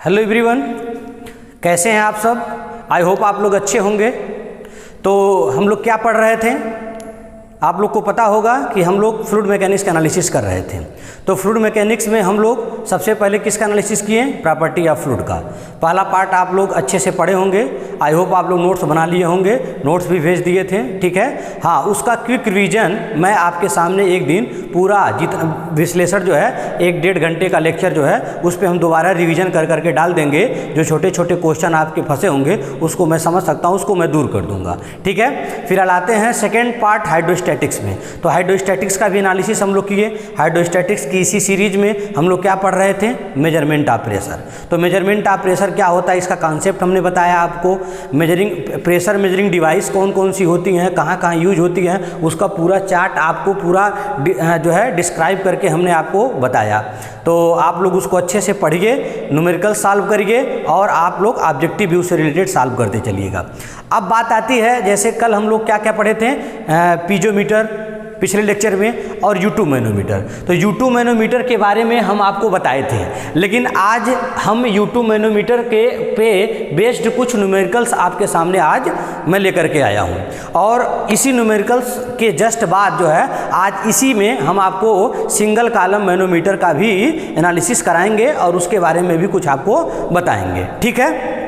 Hello everyone, कैसे हैं आप सब। आई होप आप लोग अच्छे होंगे। तो हम लोग क्या पढ़ रहे थे, आप लोग को पता होगा कि हम लोग फ्लूइड मैकेनिक्स का एनालिसिस कर रहे थे। तो फ्लूइड मैकेनिक्स में हम लोग सबसे पहले किसका एनालिसिस किए, प्रॉपर्टी ऑफ फ्लूइड का। पहला पार्ट आप लोग अच्छे से पढ़े होंगे। आई होप आप लोग नोट्स बना लिए होंगे, नोट्स भी भेज दिए थे, ठीक है। हाँ, उसका क्विक रिवीजन मैं आपके सामने एक दिन पूरा जितना विश्लेषण जो है 1-1.5 घंटे का लेक्चर जो है उस पर हम दोबारा रिवीजन कर करके डाल देंगे। जो छोटे छोटे क्वेश्चन आपके फंसे होंगे उसको मैं समझ सकता हूँ, उसको मैं दूर कर दूंगा, ठीक है। फिर आते हैं सेकेंड पार्ट हाइड्रोस्टैटिक्स में। तो हाइड्रोस्टैटिक्स का भी एनालिसिस हम लोग किए। हाइड्रोस्टैटिक्स की इसी सीरीज में हम लोग क्या पढ़ रहे थे, मेजरमेंट ऑफ प्रेशर। तो मेजरमेंट ऑफ प्रेशर क्या होता है, इसका कॉन्सेप्ट हमने बताया आपको। मेजरिंग प्रेशर मेजरिंग डिवाइस कौन कौन सी होती हैं, कहाँ कहाँ यूज होती हैं, उसका पूरा चार्ट आपको पूरा जो है डिस्क्राइब करके हमने आपको बताया। तो आप लोग उसको अच्छे से पढ़िए, न्यूमेरिकल सॉल्व करिए और आप लोग ऑब्जेक्टिव व्यू से रिलेटेड सॉल्व करते चलिएगा। अब बात आती है, जैसे कल हम लोग क्या क्या पढ़े थे, पीजोमीटर पिछले लेक्चर में और U2 मैनोमीटर। तो U2 मैनोमीटर के बारे में हम आपको बताए थे, लेकिन आज हम U2 मैनोमीटर के पे बेस्ड कुछ न्यूमेरिकल्स आपके सामने आज मैं लेकर के आया हूं। और इसी न्यूमेरिकल्स के जस्ट बाद जो है आज इसी में हम आपको सिंगल कॉलम मैनोमीटर का भी एनालिसिस कराएंगे और उसके बारे में भी कुछ आपको बताएंगे, ठीक है।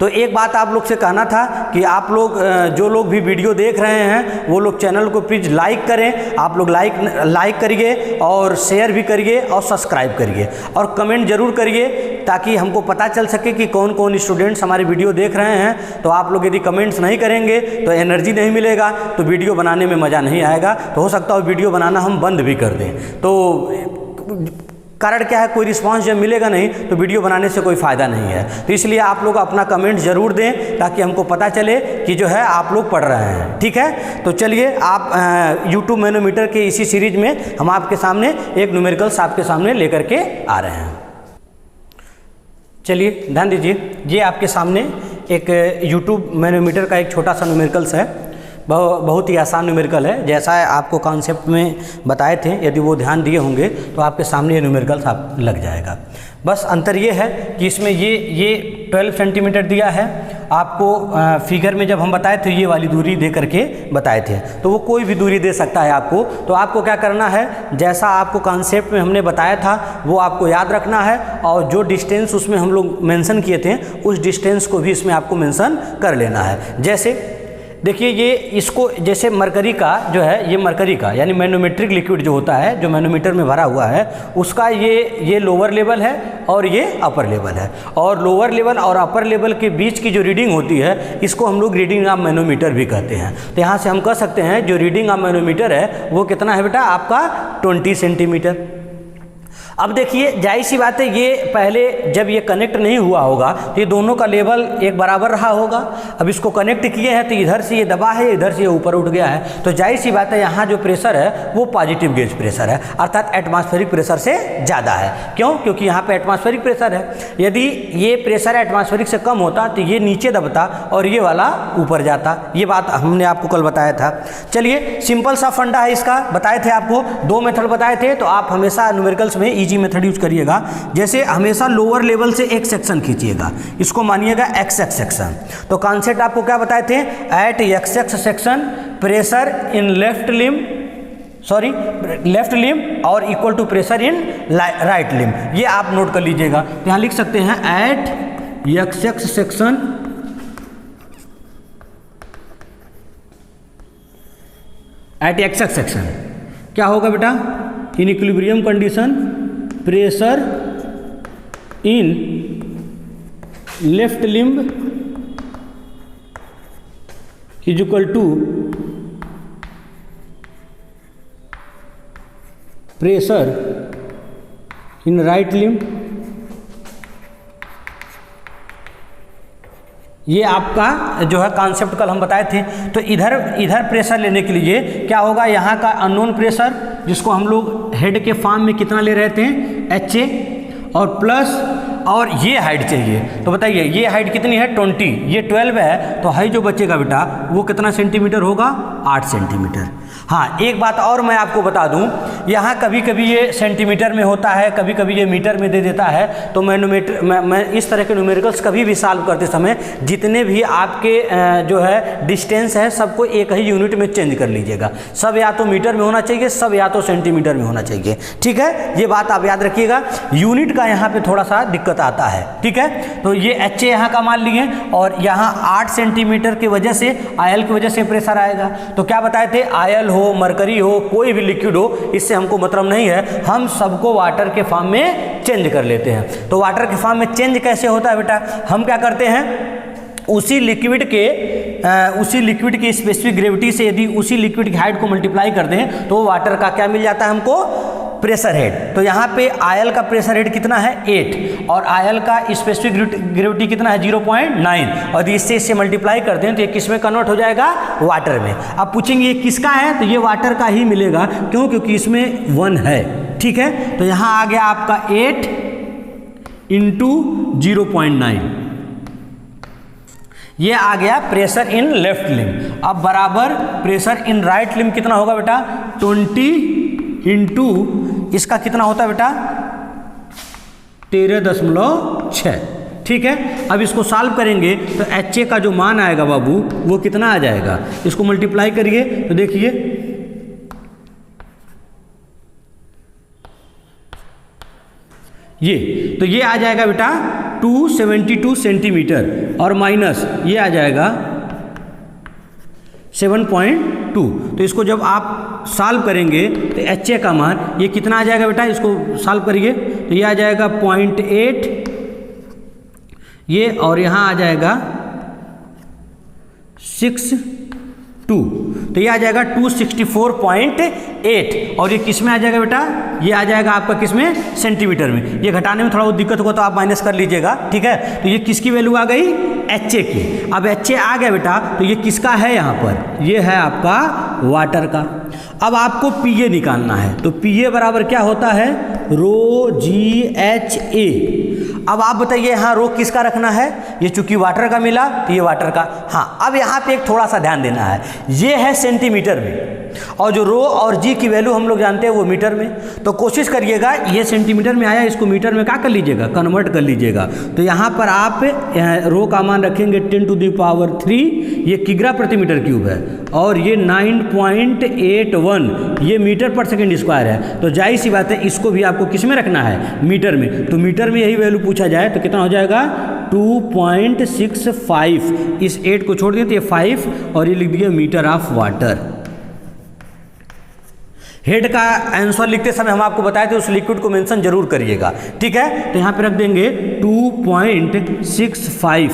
तो एक बात आप लोग से कहना था कि आप लोग जो लोग भी वीडियो देख रहे हैं वो लोग चैनल को प्लीज़ लाइक करें। आप लोग लाइक करिए और शेयर भी करिए और सब्सक्राइब करिए और कमेंट जरूर करिए, ताकि हमको पता चल सके कि कौन कौन स्टूडेंट्स हमारे वीडियो देख रहे हैं। तो आप लोग यदि कमेंट्स नहीं करेंगे तो एनर्जी नहीं मिलेगा, तो वीडियो बनाने में मज़ा नहीं आएगा। तो हो सकता है वीडियो बनाना हम बंद भी कर दें। तो कारण क्या है, कोई रिस्पांस जब मिलेगा नहीं तो वीडियो बनाने से कोई फ़ायदा नहीं है। तो इसलिए आप लोग अपना कमेंट ज़रूर दें ताकि हमको पता चले कि जो है आप लोग पढ़ रहे हैं, ठीक है। तो चलिए, आप U2 मैनोमीटर के इसी सीरीज में हम आपके सामने एक न्यूमेरिकल्स आपके सामने लेकर के आ रहे हैं। चलिए ध्यान दीजिए, ये आपके सामने एक U2 मैनोमीटर का एक छोटा सा न्यूमेरिकल्स है। बहुत ही आसान न्यूमेरिकल है, जैसा आपको कॉन्सेप्ट में बताए थे। यदि वो ध्यान दिए होंगे तो आपके सामने ये न्यूमेरिकल्स आप लग जाएगा। बस अंतर ये है कि इसमें ये 12 सेंटीमीटर दिया है आपको। फिगर में जब हम बताए थे ये वाली दूरी दे करके बताए थे, तो वो कोई भी दूरी दे सकता है आपको। तो आपको क्या करना है, जैसा आपको कॉन्सेप्ट में हमने बताया था वो आपको याद रखना है, और जो डिस्टेंस उसमें हम लोग मेंशन किए थे उस डिस्टेंस को भी इसमें आपको मेंशन कर लेना है। जैसे देखिए, ये इसको जैसे मरकरी का जो है, ये मरकरी का यानी मैनोमेट्रिक लिक्विड जो होता है, जो मैनोमीटर में भरा हुआ है, उसका ये लोअर लेवल है और ये अपर लेवल है। और लोअर लेवल और अपर लेवल के बीच की जो रीडिंग होती है इसको हम लोग रीडिंग ऑफ मैनोमीटर भी कहते हैं। तो यहाँ से हम कह सकते हैं जो रीडिंग ऑफ मैनोमीटर है वो कितना है बेटा, आपका 20 सेंटीमीटर। अब देखिए, जाहिर सी बात है, ये पहले जब ये कनेक्ट नहीं हुआ होगा तो ये दोनों का लेवल एक बराबर रहा होगा। अब इसको कनेक्ट किए हैं तो इधर से ये दबा है, इधर से ये ऊपर उठ गया है। तो जाहिर सी बात है यहाँ जो प्रेशर है वो पॉजिटिव गेज प्रेशर है, अर्थात एटमॉस्फेरिक प्रेशर से ज़्यादा है। क्यों? क्योंकि यहाँ पे एटमॉस्फेरिक प्रेशर है। यदि ये प्रेशर एटमॉस्फेरिक से कम होता तो ये नीचे दबता और ये वाला ऊपर जाता। ये बात हमने आपको कल बताया था। चलिए, सिंपल सा फंडा है इसका, बताए थे आपको 2 मेथड बताए थे। तो आप हमेशा न्यूमेरिकल्स में इजी मेथड यूज करिएगा। जैसे हमेशा लोअर लेवल से एक सेक्शन खींचिएगा, इसको मानिएगा XX सेक्शन। तो कॉन्सेप्ट आपको क्या बताए थे, at XX section pressure in left limb और equal to pressure in right limb. ये आप नोट कर लीजिएगा। तो यहाँ लिख सकते हैं एट XX सेक्शन क्या होगा बेटा, in equilibrium condition pressure in left limb is equal to pressure in right limb. ये आपका जो है कॉन्सेप्ट कल हम बताए थे। तो इधर प्रेशर लेने के लिए क्या होगा, यहाँ का अननोन प्रेशर जिसको हम लोग हेड के फॉर्म में कितना ले रहे थे, HA, और प्लस और ये हाइट चाहिए। तो बताइए ये हाइट कितनी है 20, ये 12 है, तो हाइट जो बचेगा बेटा वो कितना सेंटीमीटर होगा 8 सेंटीमीटर। हाँ, एक बात और मैं आपको बता दूं, यहाँ कभी कभी ये सेंटीमीटर में होता है, कभी कभी ये मीटर में दे देता है। तो मैं इस तरह के न्यूमेरिकल्स कभी भी सॉल्व करते समय जितने भी आपके जो है डिस्टेंस है सबको एक ही यूनिट में चेंज कर लीजिएगा। सब या तो मीटर में होना चाहिए, सब या तो सेंटीमीटर में होना चाहिए। ठीक है, ये बात आप याद रखिएगा। यूनिट का यहाँ पे थोड़ा सा दिक्कत आता है। ठीक है, तो ये HA यहाँ का मान लिए और यहाँ 8 सेंटीमीटर की वजह से आयल की वजह से प्रेशर आएगा। तो क्या बताए थे, आयल हो, मरकरी हो, कोई भी लिक्विड हो, इससे हमको मतलब नहीं है, हम सबको वाटर के फॉर्म में चेंज कर लेते हैं। तो वाटर के फॉर्म में चेंज कैसे होता है बेटा, हम क्या करते हैं, उसी लिक्विड की स्पेसिफिक ग्रेविटी से यदि उसी लिक्विड की हाइट को मल्टीप्लाई करते हैं तो वाटर का क्या मिल जाता है हमको, प्रेशर हेड। तो यहाँ पे आयल का प्रेशर हेड कितना है 8 और आयल का स्पेसिफिक ग्रेविटी कितना है 0.9 और इससे मल्टीप्लाई करते हैं तो ये किस में कन्वर्ट हो जाएगा, वाटर में। अब पूछेंगे ये किसका है, तो ये वाटर का ही मिलेगा। क्यों, क्योंकि इसमें 1 है। ठीक है, तो यहाँ आ गया आपका 8 × 0.9, ये आ गया प्रेशर इन लेफ्ट लिम्ब। अब बराबर प्रेशर इन राइट लिम्ब कितना होगा बेटा 20 × इसका कितना होता है बेटा 13.6। ठीक है, अब इसको सॉल्व करेंगे तो HA का जो मान आएगा बाबू वो कितना आ जाएगा, इसको मल्टीप्लाई करिए तो देखिए तो ये आ जाएगा बेटा 272 सेंटीमीटर और माइनस ये आ जाएगा 7.2। तो इसको जब आप सॉल्व करेंगे तो HA का मान ये कितना आ जाएगा बेटा, इसको सॉल्व करिए तो ये आ जाएगा 0.8 ये, और यहाँ आ जाएगा 6.2, तो ये आ जाएगा 264.8 और ये किस में आ जाएगा बेटा, ये आ जाएगा आपका किस में, सेंटीमीटर में। ये घटाने में थोड़ा बहुत दिक्कत होगा तो आप माइनस कर लीजिएगा। ठीक है, तो ये किसकी वैल्यू आ गई, HA की। अब HA आ गया बेटा तो ये किसका है, यहाँ पर ये है आपका वाटर का। अब आपको PA निकालना है तो PA बराबर क्या होता है, ρGHA। अब आप बताइए यहाँ रो किसका रखना है, ये चूंकि वाटर का मिला तो ये वाटर का। हाँ, अब यहाँ पे एक थोड़ा सा ध्यान देना है, ये है सेंटीमीटर में और जो रो और जी की वैल्यू हम लोग जानते हैं वो मीटर में। तो कोशिश करिएगा ये सेंटीमीटर में आया, इसको मीटर में क्या कर लीजिएगा, कन्वर्ट कर लीजिएगा। तो यहाँ पर आप रो का मान रखेंगे 10⁻³ ये किग्रा प्रति मीटर क्यूब है और ये 9.81 ये मीटर पर सेकेंड स्क्वायर है। तो जाहिर सी बात है इसको भी आपको किस में रखना है, मीटर में। तो मीटर में यही वैल्यू पूछा जाए तो कितना हो जाएगा 2.65। इस 8 को छोड़ दिए तो ये 5 और ये लिख दिया मीटर ऑफ वाटर। हेड का आंसर लिखते समय हम आपको बताए थे उस लिक्विड को मेंशन जरूर करिएगा। ठीक है, तो यहाँ पे रख देंगे 2.65।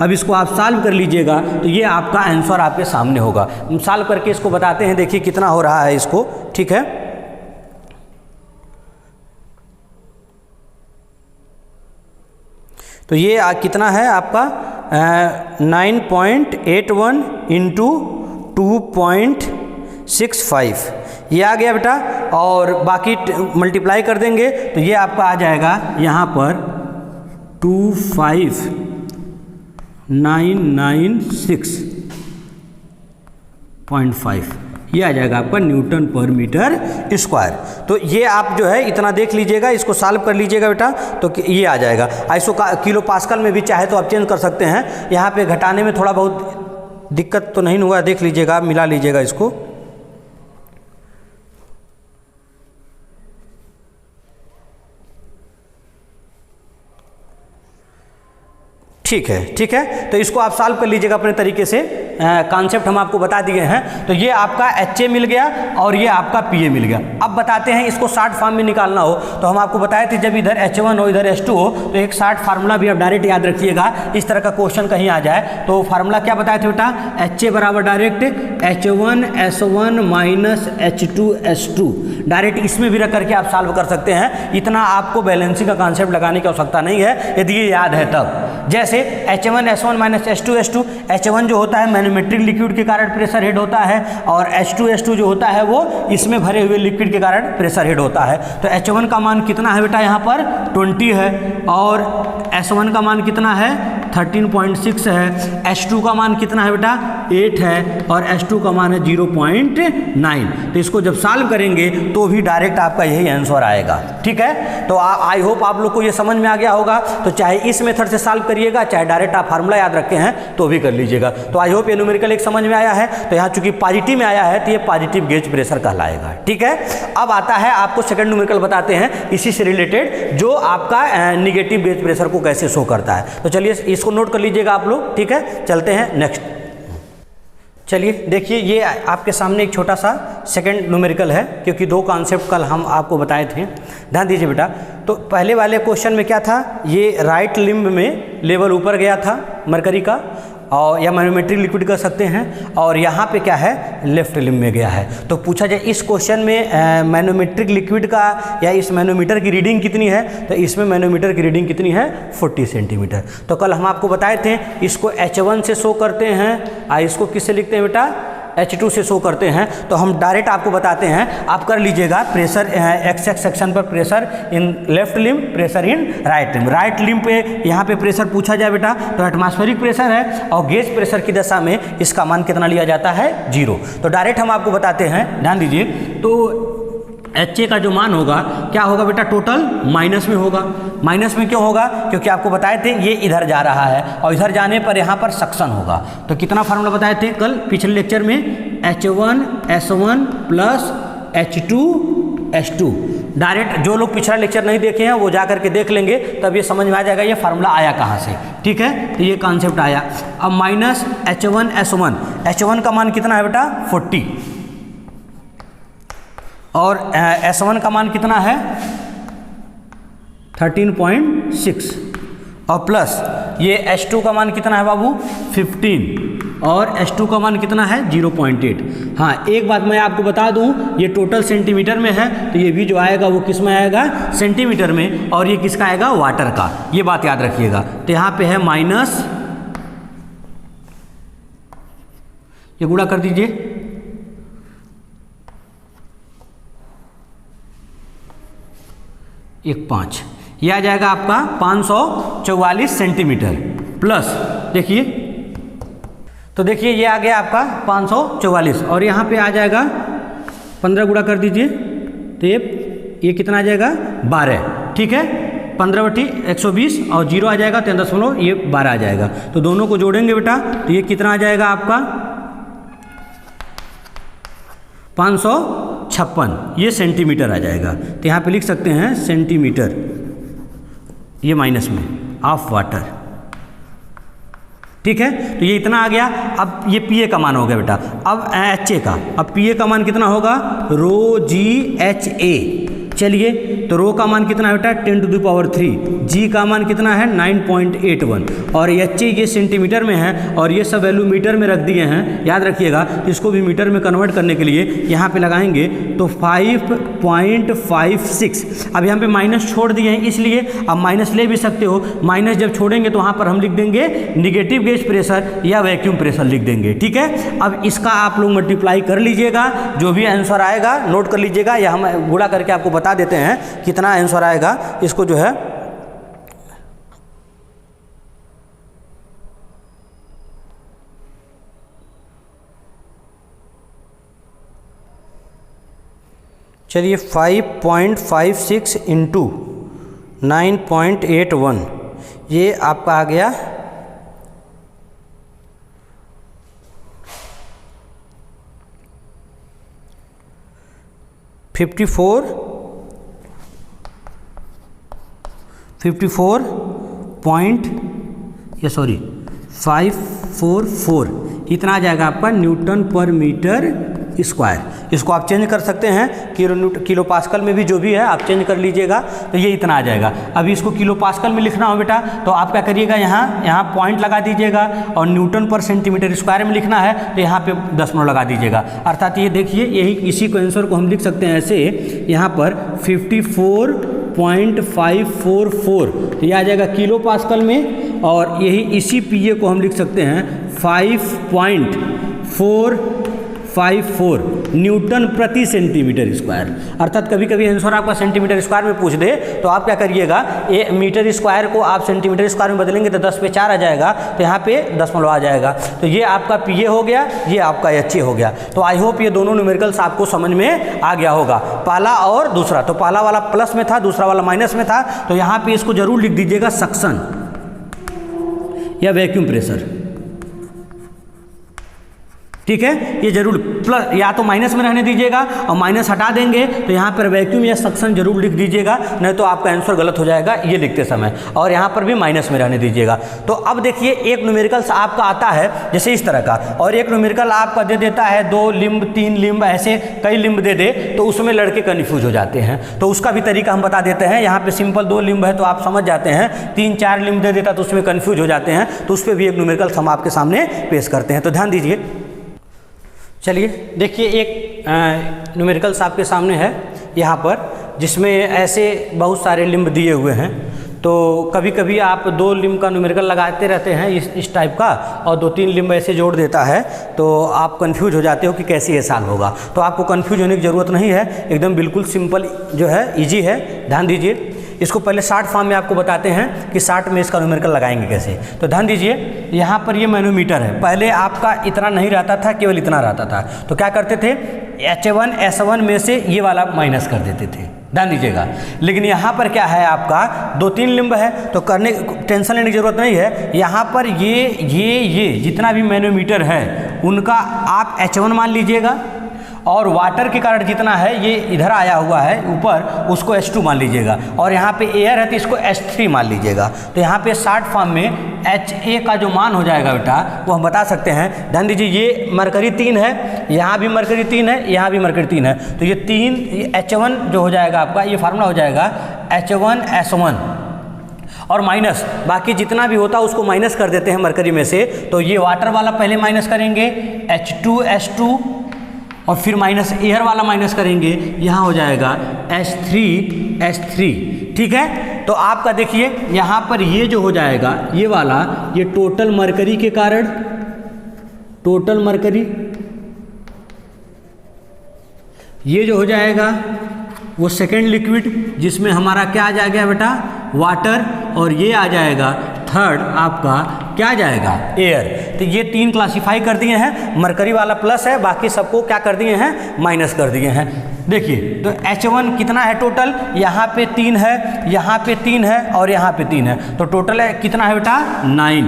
अब इसको आप सॉल्व कर लीजिएगा तो ये आपका आंसर आपके सामने होगा। हम सॉल्व करके इसको बताते हैं, देखिए कितना हो रहा है इसको। ठीक है, तो ये कितना है आपका 9.81 × 2.65 ये आ गया बेटा, और बाकी मल्टीप्लाई कर देंगे तो ये आपका आ जाएगा यहाँ पर 25996.5 ये आ जाएगा आपका न्यूटन पर मीटर स्क्वायर। तो ये आप जो है इतना देख लीजिएगा, इसको सॉल्व कर लीजिएगा बेटा तो ये आ जाएगा। आइसो किलो पास्कल में भी चाहे तो आप चेंज कर सकते हैं, यहाँ पे घटाने में थोड़ा बहुत दिक्कत तो नहीं हुआ, देख लीजिएगा, आप मिला लीजिएगा इसको। ठीक है, तो इसको आप सॉल्व कर लीजिएगा अपने तरीके से। कॉन्सेप्ट हम आपको बता दिए हैं। तो ये आपका HA मिल गया और ये आपका PA मिल गया। अब बताते हैं इसको शॉर्ट फॉर्म में निकालना हो तो हम आपको बताए थे जब इधर H1 हो इधर H2 हो तो एक शॉर्ट फार्मूला भी आप डायरेक्ट याद रखिएगा, इस तरह का क्वेश्चन कहीं आ जाए तो फार्मूला क्या बताए थे बेटा, HA बराबर डायरेक्ट H1S1 - H2S2 डायरेक्ट इसमें भी रख करके आप सॉल्व कर सकते हैं। इतना आपको बैलेंसिंग का कॉन्सेप्ट लगाने की आवश्यकता नहीं है यदि ये याद है तब। जैसे H1 S1 minus H2 S2, H1 जो होता है मैनोमेट्रिक लिक्विड के कारण प्रेशर हेड होता है, और H2 S2 जो होता है वो इसमें भरे हुए लिक्विड के कारण प्रेशर हेड होता है। तो H1 का मान कितना है बेटा यहाँ पर 20 है, और S1 का मान कितना है 13.6 है, H2 का मान कितना है बेटा 8 है, और H2 का मान है 0.9। तो इसको जब सॉल्व करेंगे तो भी डायरेक्ट आपका यही आंसर आएगा। ठीक है, तो आई होप आप लोग को ये समझ में आ गया होगा। तो चाहे इस मेथड से सॉल्व करिएगा, चाहे डायरेक्ट आप फार्मूला याद रखे हैं तो भी कर लीजिएगा। तो आई होप ये न्यूमेरिकल एक समझ में आया है। तो यहाँ चूंकि पॉजिटिव में आया है तो ये पॉजिटिव गेज प्रेशर कहलाएगा। ठीक है, अब आता है आपको सेकंड न्यूमेरिकल बताते हैं इसी से रिलेटेड, जो आपका निगेटिव गेज प्रेशर को कैसे शो करता है। तो चलिए इसको नोट कर लीजिएगा आप लोग। ठीक है, चलते हैं नेक्स्ट। चलिए देखिए, ये आपके सामने एक छोटा सा सेकंड न्यूमेरिकल है, क्योंकि दो कॉन्सेप्ट कल हम आपको बताए थे। ध्यान दीजिए बेटा, तो पहले वाले क्वेश्चन में क्या था, ये राइट लिम्ब में लेवल ऊपर गया था मरकरी का, और या मैनोमेट्रिक लिक्विड कर सकते हैं, और यहाँ पे क्या है लेफ्ट लिम्ब में गया है। तो पूछा जाए इस क्वेश्चन में मैनोमेट्रिक लिक्विड का या इस मैनोमीटर की रीडिंग कितनी है, तो इसमें मैनोमीटर की रीडिंग कितनी है 40 सेंटीमीटर। तो कल हम आपको बताए थे इसको H1 से शो करते हैं, इसको किससे लिखते हैं बेटा H2 से शो करते हैं। तो हम डायरेक्ट आपको बताते हैं, आप कर लीजिएगा प्रेशर एक्स एक्स सेक्शन पर pressure in left limb, pressure in right limb. Right limb पे यहाँ पे प्रेशर पूछा जाए बेटा तो एटमॉस्फेरिक प्रेशर है, और गेज प्रेशर की दशा में इसका मान कितना लिया जाता है 0। तो डायरेक्ट हम आपको बताते हैं, ध्यान दीजिए। तो HA का जो मान होगा क्या होगा बेटा, टोटल माइनस में होगा। माइनस में क्यों होगा, क्योंकि आपको बताए थे ये इधर जा रहा है, और इधर जाने पर यहाँ पर सक्शन होगा। तो कितना फार्मूला बताए थे कल पिछले लेक्चर में, H1 S1 plus H2 S2। Direct जो लोग पिछला लेक्चर नहीं देखे हैं वो जा करके देख लेंगे, तब ये समझ में आ जाएगा ये फार्मूला आया कहाँ से। ठीक है, तो ये कॉन्सेप्ट आया। अब माइनस H1 S1, H1 का मान कितना है बेटा 40, और S1 का मान कितना है 13.6, और प्लस ये H2 का मान कितना है बाबू 15, और H2 का मान कितना है 0.8। हाँ, एक बात मैं आपको बता दूं, ये टोटल सेंटीमीटर में है, तो ये भी जो आएगा वो किस में आएगा सेंटीमीटर में, और ये किसका आएगा वाटर का। ये बात याद रखिएगा। तो यहाँ पे है माइनस, ये गुणा कर दीजिए, 1.5, ये आ जाएगा आपका 544 सेंटीमीटर प्लस, देखिए तो देखिए ये आ गया आपका 544, और यहाँ पे आ जाएगा 15 गुणा कर दीजिए, तो ये कितना आ जाएगा 12। ठीक है, 15/120 और 0 आ जाएगा 3.0, ये 12 आ जाएगा। तो दोनों को जोड़ेंगे बेटा तो ये कितना आ जाएगा आपका 556, ये सेंटीमीटर आ जाएगा। तो यहाँ पे लिख सकते हैं सेंटीमीटर, ये माइनस में ऑफ वाटर। ठीक है, तो ये इतना आ गया। अब ये PA का मान हो गया बेटा। अब HA का, अब PA का मान कितना होगा ρGHA। चलिए, तो रो का मान कितना है बेटा 10⁻3, जी का मान कितना है 9.81, और HA ये सेंटीमीटर में है, और ये सब वैल्यू मीटर में रख दिए हैं। याद रखिएगा, इसको भी मीटर में कन्वर्ट करने के लिए यहाँ पे लगाएंगे तो 5.56। अब यहाँ पे माइनस छोड़ दिए हैं इसलिए, अब माइनस ले भी सकते हो। माइनस जब छोड़ेंगे तो वहाँ पर हम लिख देंगे निगेटिव गेज प्रेशर या वैक्यूम प्रेशर लिख देंगे। ठीक है, अब इसका आप लोग मल्टीप्लाई कर लीजिएगा, जो भी आंसर आएगा नोट कर लीजिएगा, या हम गुणा करके आपको बता देते हैं कितना आंसर आएगा। इसको जो है चलिए 5.56 इंटू 9.81, ये आपका आ गया 544 इतना आ जाएगा आपका न्यूटन पर मीटर स्क्वायर। इसको आप चेंज कर सकते हैं किलो पास्कल में भी, जो भी है आप चेंज कर लीजिएगा, तो ये इतना आ जाएगा। अभी इसको किलो पास्कल में लिखना हो बेटा, तो आप क्या करिएगा, यहाँ पॉइंट लगा दीजिएगा, और न्यूटन पर सेंटीमीटर स्क्वायर में लिखना है तो यहाँ पे दशमलव लगा दीजिएगा। अर्थात ये देखिए, यही इसी को आंसर को हम लिख सकते हैं ऐसे, यहाँ पर 54.544, तो ये आ जाएगा किलो पास्कल में, और यही इसी पीए को हम लिख सकते हैं 5.454 न्यूटन प्रति सेंटीमीटर स्क्वायर। अर्थात कभी कभी आंसर आपका सेंटीमीटर स्क्वायर में पूछ दे तो आप क्या करिएगा, ये मीटर स्क्वायर को आप सेंटीमीटर स्क्वायर में बदलेंगे तो 10 पे 4 आ जाएगा, तो यहाँ पे दशमलव आ जाएगा। तो ये आपका पीए हो गया, ये आपका एचए हो गया। तो आई होप ये दोनों न्यूमेरिकल्स आपको समझ में आ गया होगा, पहला और दूसरा। तो पहला वाला प्लस में था, दूसरा वाला माइनस में था, तो यहाँ पे इसको जरूर लिख दीजिएगा सक्शन या वैक्यूम प्रेशर। ठीक है, ये जरूर प्लस या तो माइनस में रहने दीजिएगा और माइनस हटा देंगे तो यहाँ पर वैक्यूम या सक्शन जरूर लिख दीजिएगा, नहीं तो आपका आंसर गलत हो जाएगा ये लिखते समय। और यहाँ पर भी माइनस में रहने दीजिएगा। तो अब देखिए एक न्यूमेरिकल्स आपका आता है जैसे इस तरह का, और एक न्यूमेरिकल आपका दे देता है 2 लिम्ब 3 लिम्ब, ऐसे कई लिम्ब दे दे तो उसमें लड़के कन्फ्यूज हो जाते हैं। तो उसका भी तरीका हम बता देते हैं। यहाँ पे सिंपल 2 लिम्ब है तो आप समझ जाते हैं, 3-4 लिम्ब दे देता तो उसमें कन्फ्यूज हो जाते हैं। तो उस पर भी एक न्यूमेरिकल्स हम आपके सामने पेश करते हैं, तो ध्यान दीजिए। चलिए देखिए एक न्यूमेरिकल्स आपके सामने है यहाँ पर, जिसमें ऐसे बहुत सारे लिम्ब दिए हुए हैं। तो कभी कभी आप 2 लिम्ब का न्यूमेरिकल लगाते रहते हैं इस टाइप का, और 2-3 लिम्ब ऐसे जोड़ देता है तो आप कंफ्यूज हो जाते हो कि कैसे ये साल होगा। तो आपको कंफ्यूज होने की ज़रूरत नहीं है, एकदम बिल्कुल सिंपल जो है, ईजी है। ध्यान दीजिए, इसको पहले शार्ट फॉर्म में आपको बताते हैं कि शार्ट में इसका न्यूमेरिकल लगाएंगे कैसे। तो ध्यान दीजिए, यहाँ पर ये मैनोमीटर है। पहले आपका इतना नहीं रहता था, केवल इतना रहता था। तो क्या करते थे, H1 S1 में से ये वाला माइनस कर देते थे। ध्यान दीजिएगा, लेकिन यहाँ पर क्या है, आपका 2-3 लिम्ब है तो करने टेंशन लेने की जरूरत नहीं है। यहाँ पर ये जितना भी मैनोमीटर है उनका आप H1 मान लीजिएगा, और वाटर के कारण जितना है ये इधर आया हुआ है ऊपर, उसको H2 मान लीजिएगा, और यहाँ पे एयर है तो इसको H3 मान लीजिएगा। तो यहाँ पे शार्ट फॉर्म में HA का जो मान हो जाएगा बेटा वो हम बता सकते हैं। ध्यान दीजिए, ये मरकरी 3 है, यहाँ भी मरकरी 3 है, यहाँ भी मरकरी 3 है, तो ये 3 H1 जो हो जाएगा आपका, ये फार्मूला हो जाएगा H1S1 और माइनस बाकी जितना भी होता है उसको माइनस कर देते हैं मरकरी में से। तो ये वाटर वाला पहले माइनस करेंगे, H2S2, और फिर माइनस एयर वाला माइनस करेंगे, यहाँ हो जाएगा H3S3। ठीक है, तो आपका देखिए यहाँ पर ये जो हो जाएगा ये वाला, ये टोटल मरकरी के कारण, टोटल मरकरी ये जो हो जाएगा वो सेकेंड लिक्विड, जिसमें हमारा क्या आ जाएगा बेटा, वाटर, और ये आ जाएगा थर्ड आपका क्या आ जाएगा, एयर। तो ये 3 क्लासिफाई कर दिए हैं, मरकरी वाला प्लस है, बाकी सबको क्या कर दिए हैं, माइनस कर दिए हैं। देखिए तो H1 कितना है टोटल, यहाँ पे 3 है, यहाँ पे 3 है, और यहाँ पे 3 है, तो टोटल है कितना है बेटा, 9।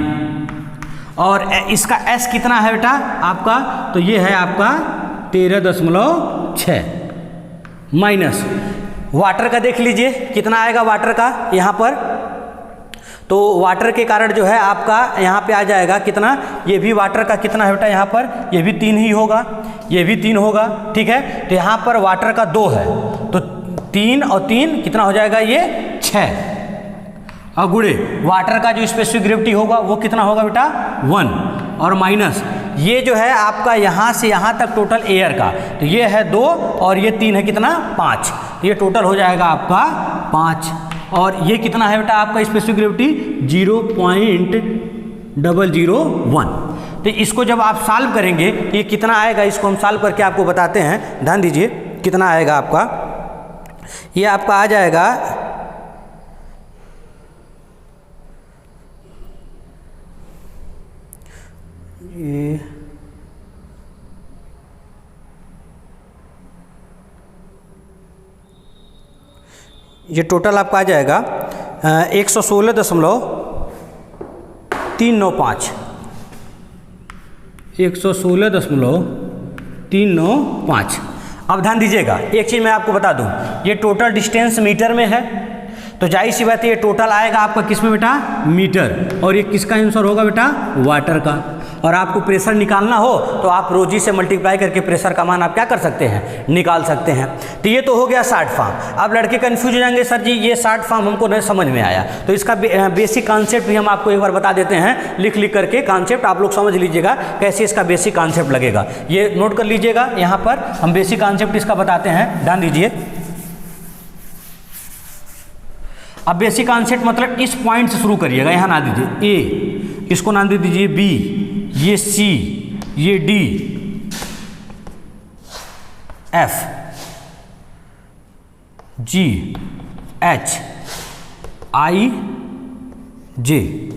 और इसका S कितना है बेटा आपका, तो ये है आपका 13.6 माइनस वाटर का देख लीजिए कितना आएगा वाटर का यहाँ पर। तो वाटर के कारण जो है आपका यहाँ पे आ जाएगा कितना, ये भी वाटर का कितना है बेटा यहाँ पर, ये भी 3 ही होगा, ये भी 3 होगा। ठीक है, तो यहाँ पर वाटर का 2 है, तो 3 और 3 कितना हो जाएगा, ये 6। और गुणे वाटर का जो स्पेसिफिक ग्रेविटी होगा वो कितना होगा बेटा, 1, और माइनस ये जो है आपका यहाँ से यहाँ तक टोटल एयर का, तो ये है 2 और ये 3 है कितना, 5। तो ये टोटल हो जाएगा आपका 5, और ये कितना है बेटा आपका स्पेसिफिक ग्रेविटी, 0.001। तो इसको जब आप सॉल्व करेंगे ये कितना आएगा, इसको हम सॉल्व करके आपको बताते हैं। ध्यान दीजिए कितना आएगा आपका, ये आपका आ जाएगा ये टोटल आपका आ जाएगा 116.395 116.395। अब ध्यान दीजिएगा एक चीज़ मैं आपको बता दूं, ये टोटल डिस्टेंस मीटर में है, तो जाहिर सी बात है ये टोटल आएगा आपका किस में बेटा, मीटर, और ये किसका आंसर होगा बेटा, वाटर का। और आपको प्रेशर निकालना हो तो आप रोजी से मल्टीप्लाई करके प्रेशर का मान आप क्या कर सकते हैं, निकाल सकते हैं। तो ये तो हो गया शॉर्ट फॉर्म। अब लड़के कंफ्यूज हो जाएंगे, सर जी ये शॉर्ट फॉर्म हमको नहीं समझ में आया, तो इसका बेसिक कॉन्सेप्ट भी हम आपको एक बार बता देते हैं, लिख करके कॉन्सेप्ट आप लोग समझ लीजिएगा कैसे इसका बेसिक कॉन्सेप्ट लगेगा। ये नोट कर लीजिएगा, यहाँ पर हम बेसिक कॉन्सेप्ट इसका बताते हैं, ध्यान दीजिए। अब बेसिक कॉन्सेप्ट मतलब इस पॉइंट से शुरू करिएगा, यहाँ नाम दीजिए ए, इसको नाम दे दीजिए बी, ये सी, ये डी, एफ, जी, एच, आई, जे,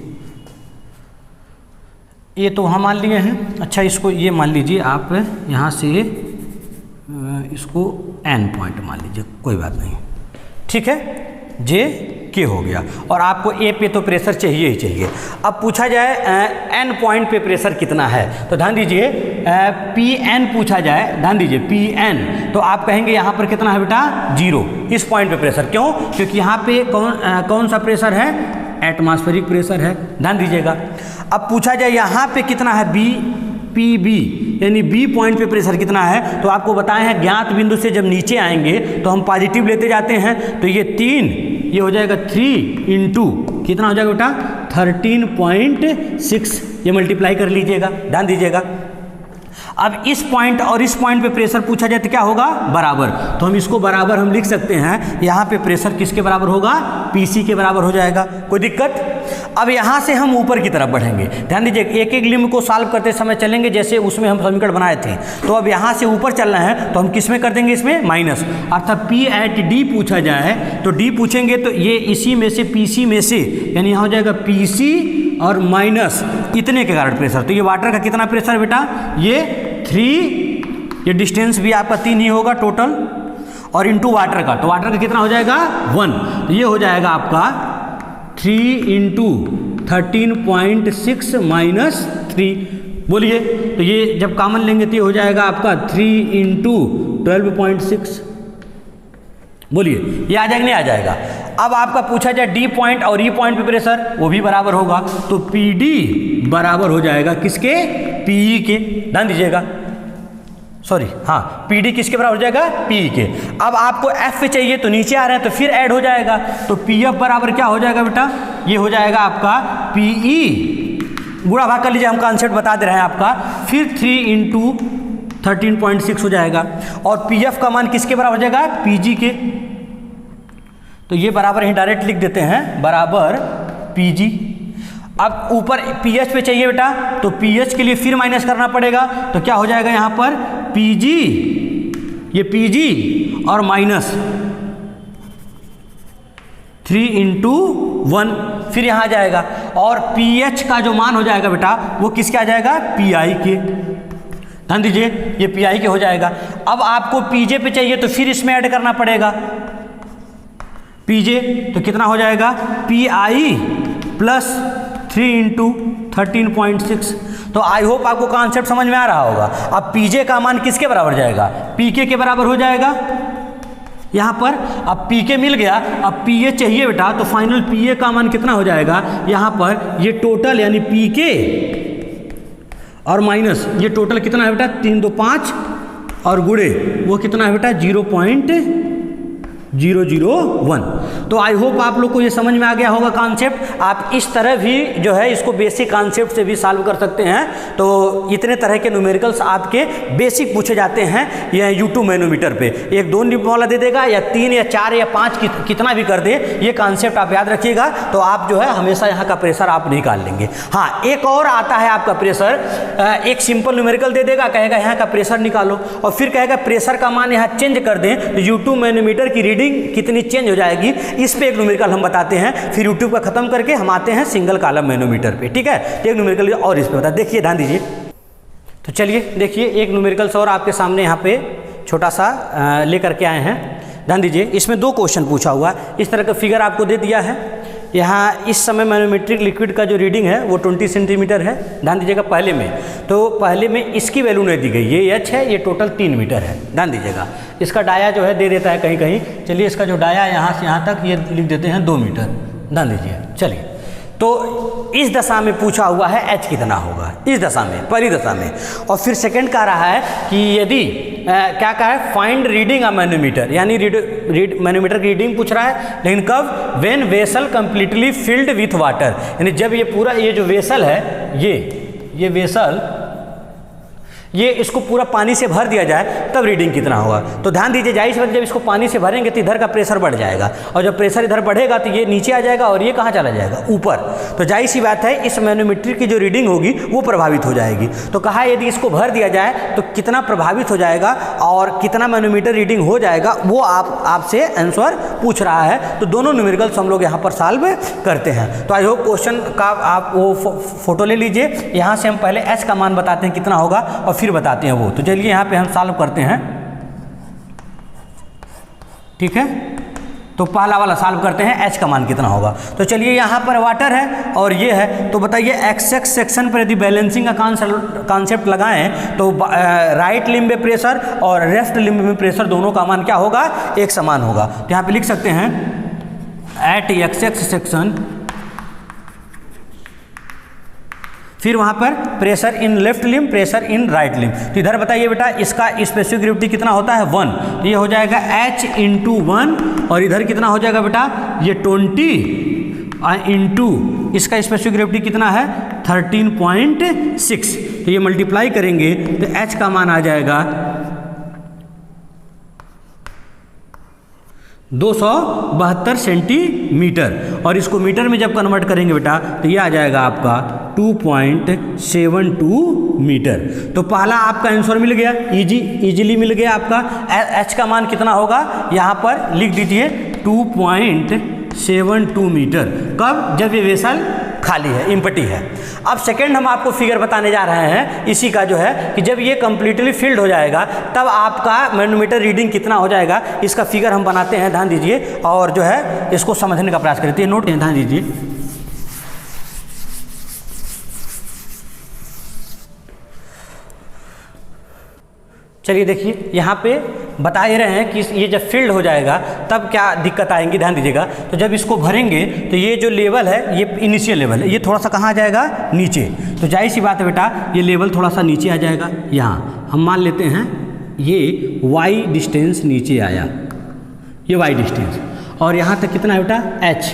ये तो वहाँ मान लिए हैं। अच्छा, इसको ये मान लीजिए आप, यहाँ से इसको एन पॉइंट मान लीजिए, कोई बात नहीं, ठीक है, जे के हो गया। और आपको ए पे तो प्रेशर चाहिए ही चाहिए। अब पूछा जाए एन पॉइंट पे प्रेशर कितना है, तो ध्यान दीजिए पी एन पूछा जाए, ध्यान दीजिए पी एन, तो आप कहेंगे यहाँ पर कितना है बेटा, 0 इस पॉइंट पे प्रेशर। क्यों? क्योंकि यहाँ पे कौन सा प्रेशर है, एटमॉस्फेरिक प्रेशर है, ध्यान दीजिएगा। अब पूछा जाए यहाँ पे कितना है, बी पी बी, यानी बी पॉइंट पे प्रेशर कितना है, तो आपको बताए हैं ज्ञात बिंदु से जब नीचे आएंगे तो हम पॉजिटिव लेते जाते हैं, तो ये 3, ये हो जाएगा 3 इंटू कितना हो जाएगा बेटा, 13.6, ये मल्टीप्लाई कर लीजिएगा, ध्यान दीजिएगा। अब इस पॉइंट और इस पॉइंट पे प्रेशर पूछा जाए तो क्या होगा, बराबर, तो हम इसको बराबर हम लिख सकते हैं, यहाँ पे प्रेशर किसके बराबर होगा, पीसी के बराबर हो जाएगा, कोई दिक्कत। अब यहाँ से हम ऊपर की तरफ बढ़ेंगे, ध्यान दीजिए, एक एक लिम्ब को सॉल्व करते समय चलेंगे जैसे उसमें हम समीकरण बनाए थे। तो अब यहाँ से ऊपर चलना है तो हम किस में कर देंगे, इसमें माइनस, अर्थात पी एट डी पूछा जाए तो डी पूछेंगे तो ये इसी में से पीसी में से, यानी यहाँ हो जाएगा पीसी और माइनस इतने के कारण प्रेशर। तो ये वाटर का कितना प्रेशर बेटा, ये 3, ये डिस्टेंस भी आपका 3 ही होगा टोटल, और इंटू वाटर का, तो वाटर का कितना हो जाएगा 1, तो ये हो जाएगा आपका 3 इंटू 13.6 माइनस 3, बोलिए, तो ये जब कॉमन लेंगे तो ये हो जाएगा आपका 3 इंटू 12.6, बोलिए ये आ जाएगा नहीं आ जाएगा। अब आपका पूछा जाए डी पॉइंट और ई पॉइंट पे प्रेशर, वो भी बराबर होगा, तो पी डी बराबर हो जाएगा किसके, पीई के, ध्यान दीजिएगा, सॉरी हाँ, पी डी किसके बराबर हो जाएगा, पी के। अब आपको एफ पे चाहिए तो नीचे आ रहे हैं तो फिर ऐड हो जाएगा, तो पी एफ बराबर क्या हो जाएगा बेटा, ये हो जाएगा आपका पी ई, गुणा भाग कर लीजिए, हम कॉन्सेप्ट बता दे रहे हैं आपका, फिर 3 इंटू 13.6 हो जाएगा, और पी एफ का मान किसके बराबर हो जाएगा, पी जी के, तो ये बराबर ही डायरेक्ट लिख देते हैं, बराबर पी जी। अब ऊपर पीएच पे चाहिए बेटा, तो पीएच के लिए फिर माइनस करना पड़ेगा, तो क्या हो जाएगा यहाँ पर पीजी, ये पीजी और माइनस 3 इंटू 1, फिर यहाँ आ जाएगा, और पीएच का जो मान हो जाएगा बेटा वो किसके आ जाएगा, पीआई के, ध्यान दीजिए ये पीआई के हो जाएगा। अब आपको पीजे पे चाहिए तो फिर इसमें ऐड करना पड़ेगा पीजे, तो कितना हो जाएगा पीआई प्लस 3 इंटू 13.6। तो आई होप आपको कॉन्सेप्ट समझ में आ रहा होगा। अब पीजे का मान किसके बराबर जाएगा, पीके के बराबर हो जाएगा यहाँ पर। अब पीके मिल गया, अब पीए चाहिए बेटा, तो फाइनल पीए का मान कितना हो जाएगा यहाँ पर, ये टोटल यानी पीके और माइनस ये टोटल कितना है बेटा 3 2 5 और गुणे वो कितना है बेटा 0.001। तो आई होप आप लोग को ये समझ में आ गया होगा कॉन्सेप्ट। आप इस तरह भी जो है इसको बेसिक कॉन्सेप्ट से भी सॉल्व कर सकते हैं। तो इतने तरह के न्यूमेरिकल्स आपके बेसिक पूछे जाते हैं यह यूट्यूब मैनोमीटर पे। 1 2 निप वाला दे देगा या 3 या 4 या 5 कितना भी कर दे, ये कॉन्सेप्ट आप याद रखिएगा तो आप जो है हमेशा यहाँ का प्रेशर आप निकाल लेंगे। हाँ, एक और आता है आपका प्रेशर, एक सिंपल न्यूमेरिकल दे देगा, कहेगा यहाँ का प्रेशर निकालो और फिर कहेगा प्रेशर का मान यहाँ चेंज कर दें तो यूट्यूब मैनोमीटर की रीडिंग कितनी चेंज हो जाएगी। इस पे एक न्यूमेरिकल हम बताते हैं, फिर यूट्यूब का खत्म करके हम आते हैं सिंगल कॉलम मैनोमीटर पे। ठीक है, एक न्यूमेरिकल और इस पे बता, देखिए ध्यान दीजिए। तो चलिए देखिए एक न्यूमेरिकल्स और आपके सामने यहाँ पे छोटा सा लेकर के आए हैं। ध्यान दीजिए, इसमें 2 क्वेश्चन पूछा हुआ, इस तरह का फिगर आपको दे दिया है। यहाँ इस समय मैनोमेट्रिक लिक्विड का जो रीडिंग है वो 20 सेंटीमीटर है। ध्यान दीजिएगा पहले में, तो पहले में इसकी वैल्यू नहीं दी गई, ये एच है, ये टोटल 3 मीटर है। ध्यान दीजिएगा, इसका डाया जो है दे देता है कहीं कहीं। चलिए इसका जो डाया यहाँ से यहाँ तक ये लिख देते हैं 2 मीटर। ध्यान दीजिए, चलिए तो इस दशा में पूछा हुआ है एच कितना होगा, इस दशा में, पहली दशा में। और फिर सेकंड कह रहा है कि यदि क्या कहा है, फाइंड रीडिंग अ मैनोमीटर, यानी मैनोमीटर की रीडिंग पूछ रहा है, लेकिन कब, when vessel completely filled with water, यानी जब ये पूरा ये जो वेसल है ये वेसल ये इसको पूरा पानी से भर दिया जाए तब रीडिंग कितना होगा। तो ध्यान दीजिए, जाहिर सी बात जब इसको पानी से भरेंगे तो इधर का प्रेशर बढ़ जाएगा, और जब प्रेशर इधर बढ़ेगा तो ये नीचे आ जाएगा और ये कहाँ चला जाएगा, ऊपर। तो जाहिर सी बात है इस मैनोमीटर की जो रीडिंग होगी वो प्रभावित हो जाएगी। तो कहा यदि इसको भर दिया जाए तो कितना प्रभावित हो जाएगा और कितना मैनोमीटर रीडिंग हो जाएगा, वो आपसे आंसर पूछ रहा है। तो दोनों न्यूमेरिकल्स हम लोग यहाँ पर सॉल्व करते हैं। तो आई होप क्वेश्चन का आप वो फोटो ले लीजिए। यहाँ से हम पहले एच का मान बताते हैं कितना होगा और फिर बताते हैं वो। तो चलिए यहाँ पे हम सॉल्व करते हैं, ठीक है। तो पहला वाला सॉल्व करते हैं, एच का मान कितना होगा। तो चलिए यहाँ पर वाटर है और ये है, तो बताइए एक्स एक्स सेक्शन पर यदि बैलेंसिंग का कॉन्सेप्ट लगाएं तो राइट लिम्ब में प्रेशर और लेफ्ट लिम्ब में प्रेशर दोनों का मान क्या होगा, एक समान होगा। तो यहाँ पे लिख सकते हैं एट एक्स एक्स सेक्शन, फिर वहाँ पर pressure in left limb, pressure in right limb. तो इधर बताइए बेटा इसका स्पेसिफिक ग्रेविटी कितना होता है 1, तो ये हो जाएगा h इंटू 1, और इधर कितना हो जाएगा बेटा ये 20 इंटू इसका स्पेसिफिक ग्रेविटी कितना है 13.6। तो ये मल्टीप्लाई करेंगे तो h का मान आ जाएगा 272 सेंटीमीटर, और इसको मीटर में जब कन्वर्ट करेंगे बेटा तो ये आ जाएगा आपका 2.72 मीटर। तो पहला आपका आंसर मिल गया, इजीली मिल गया आपका। एच का मान कितना होगा यहाँ पर लिख दीजिए 2.72 मीटर। कब, जब ये वेसल खाली है, इम्पटी है। अब सेकेंड हम आपको फिगर बताने जा रहे हैं इसी का, जो है कि जब ये कंप्लीटली फिल्ड हो जाएगा तब आपका मैनोमीटर रीडिंग कितना हो जाएगा, इसका फिगर हम बनाते हैं। ध्यान दीजिए और जो है इसको समझने का प्रयास करते हैं। नोट ध्यान दीजिए, चलिए देखिए यहाँ पे बता ही रहे हैं कि ये जब फील्ड हो जाएगा तब क्या दिक्कत आएंगी। ध्यान दीजिएगा, तो जब इसको भरेंगे तो ये जो लेवल है ये इनिशियल लेवल है, ये थोड़ा सा कहाँ आ जाएगा, नीचे। तो जाहिर सी बात है बेटा ये लेवल थोड़ा सा नीचे आ जाएगा। यहाँ हम मान लेते हैं ये y डिस्टेंस नीचे आया, ये y डिस्टेंस, और यहाँ तक कितना है बेटा h,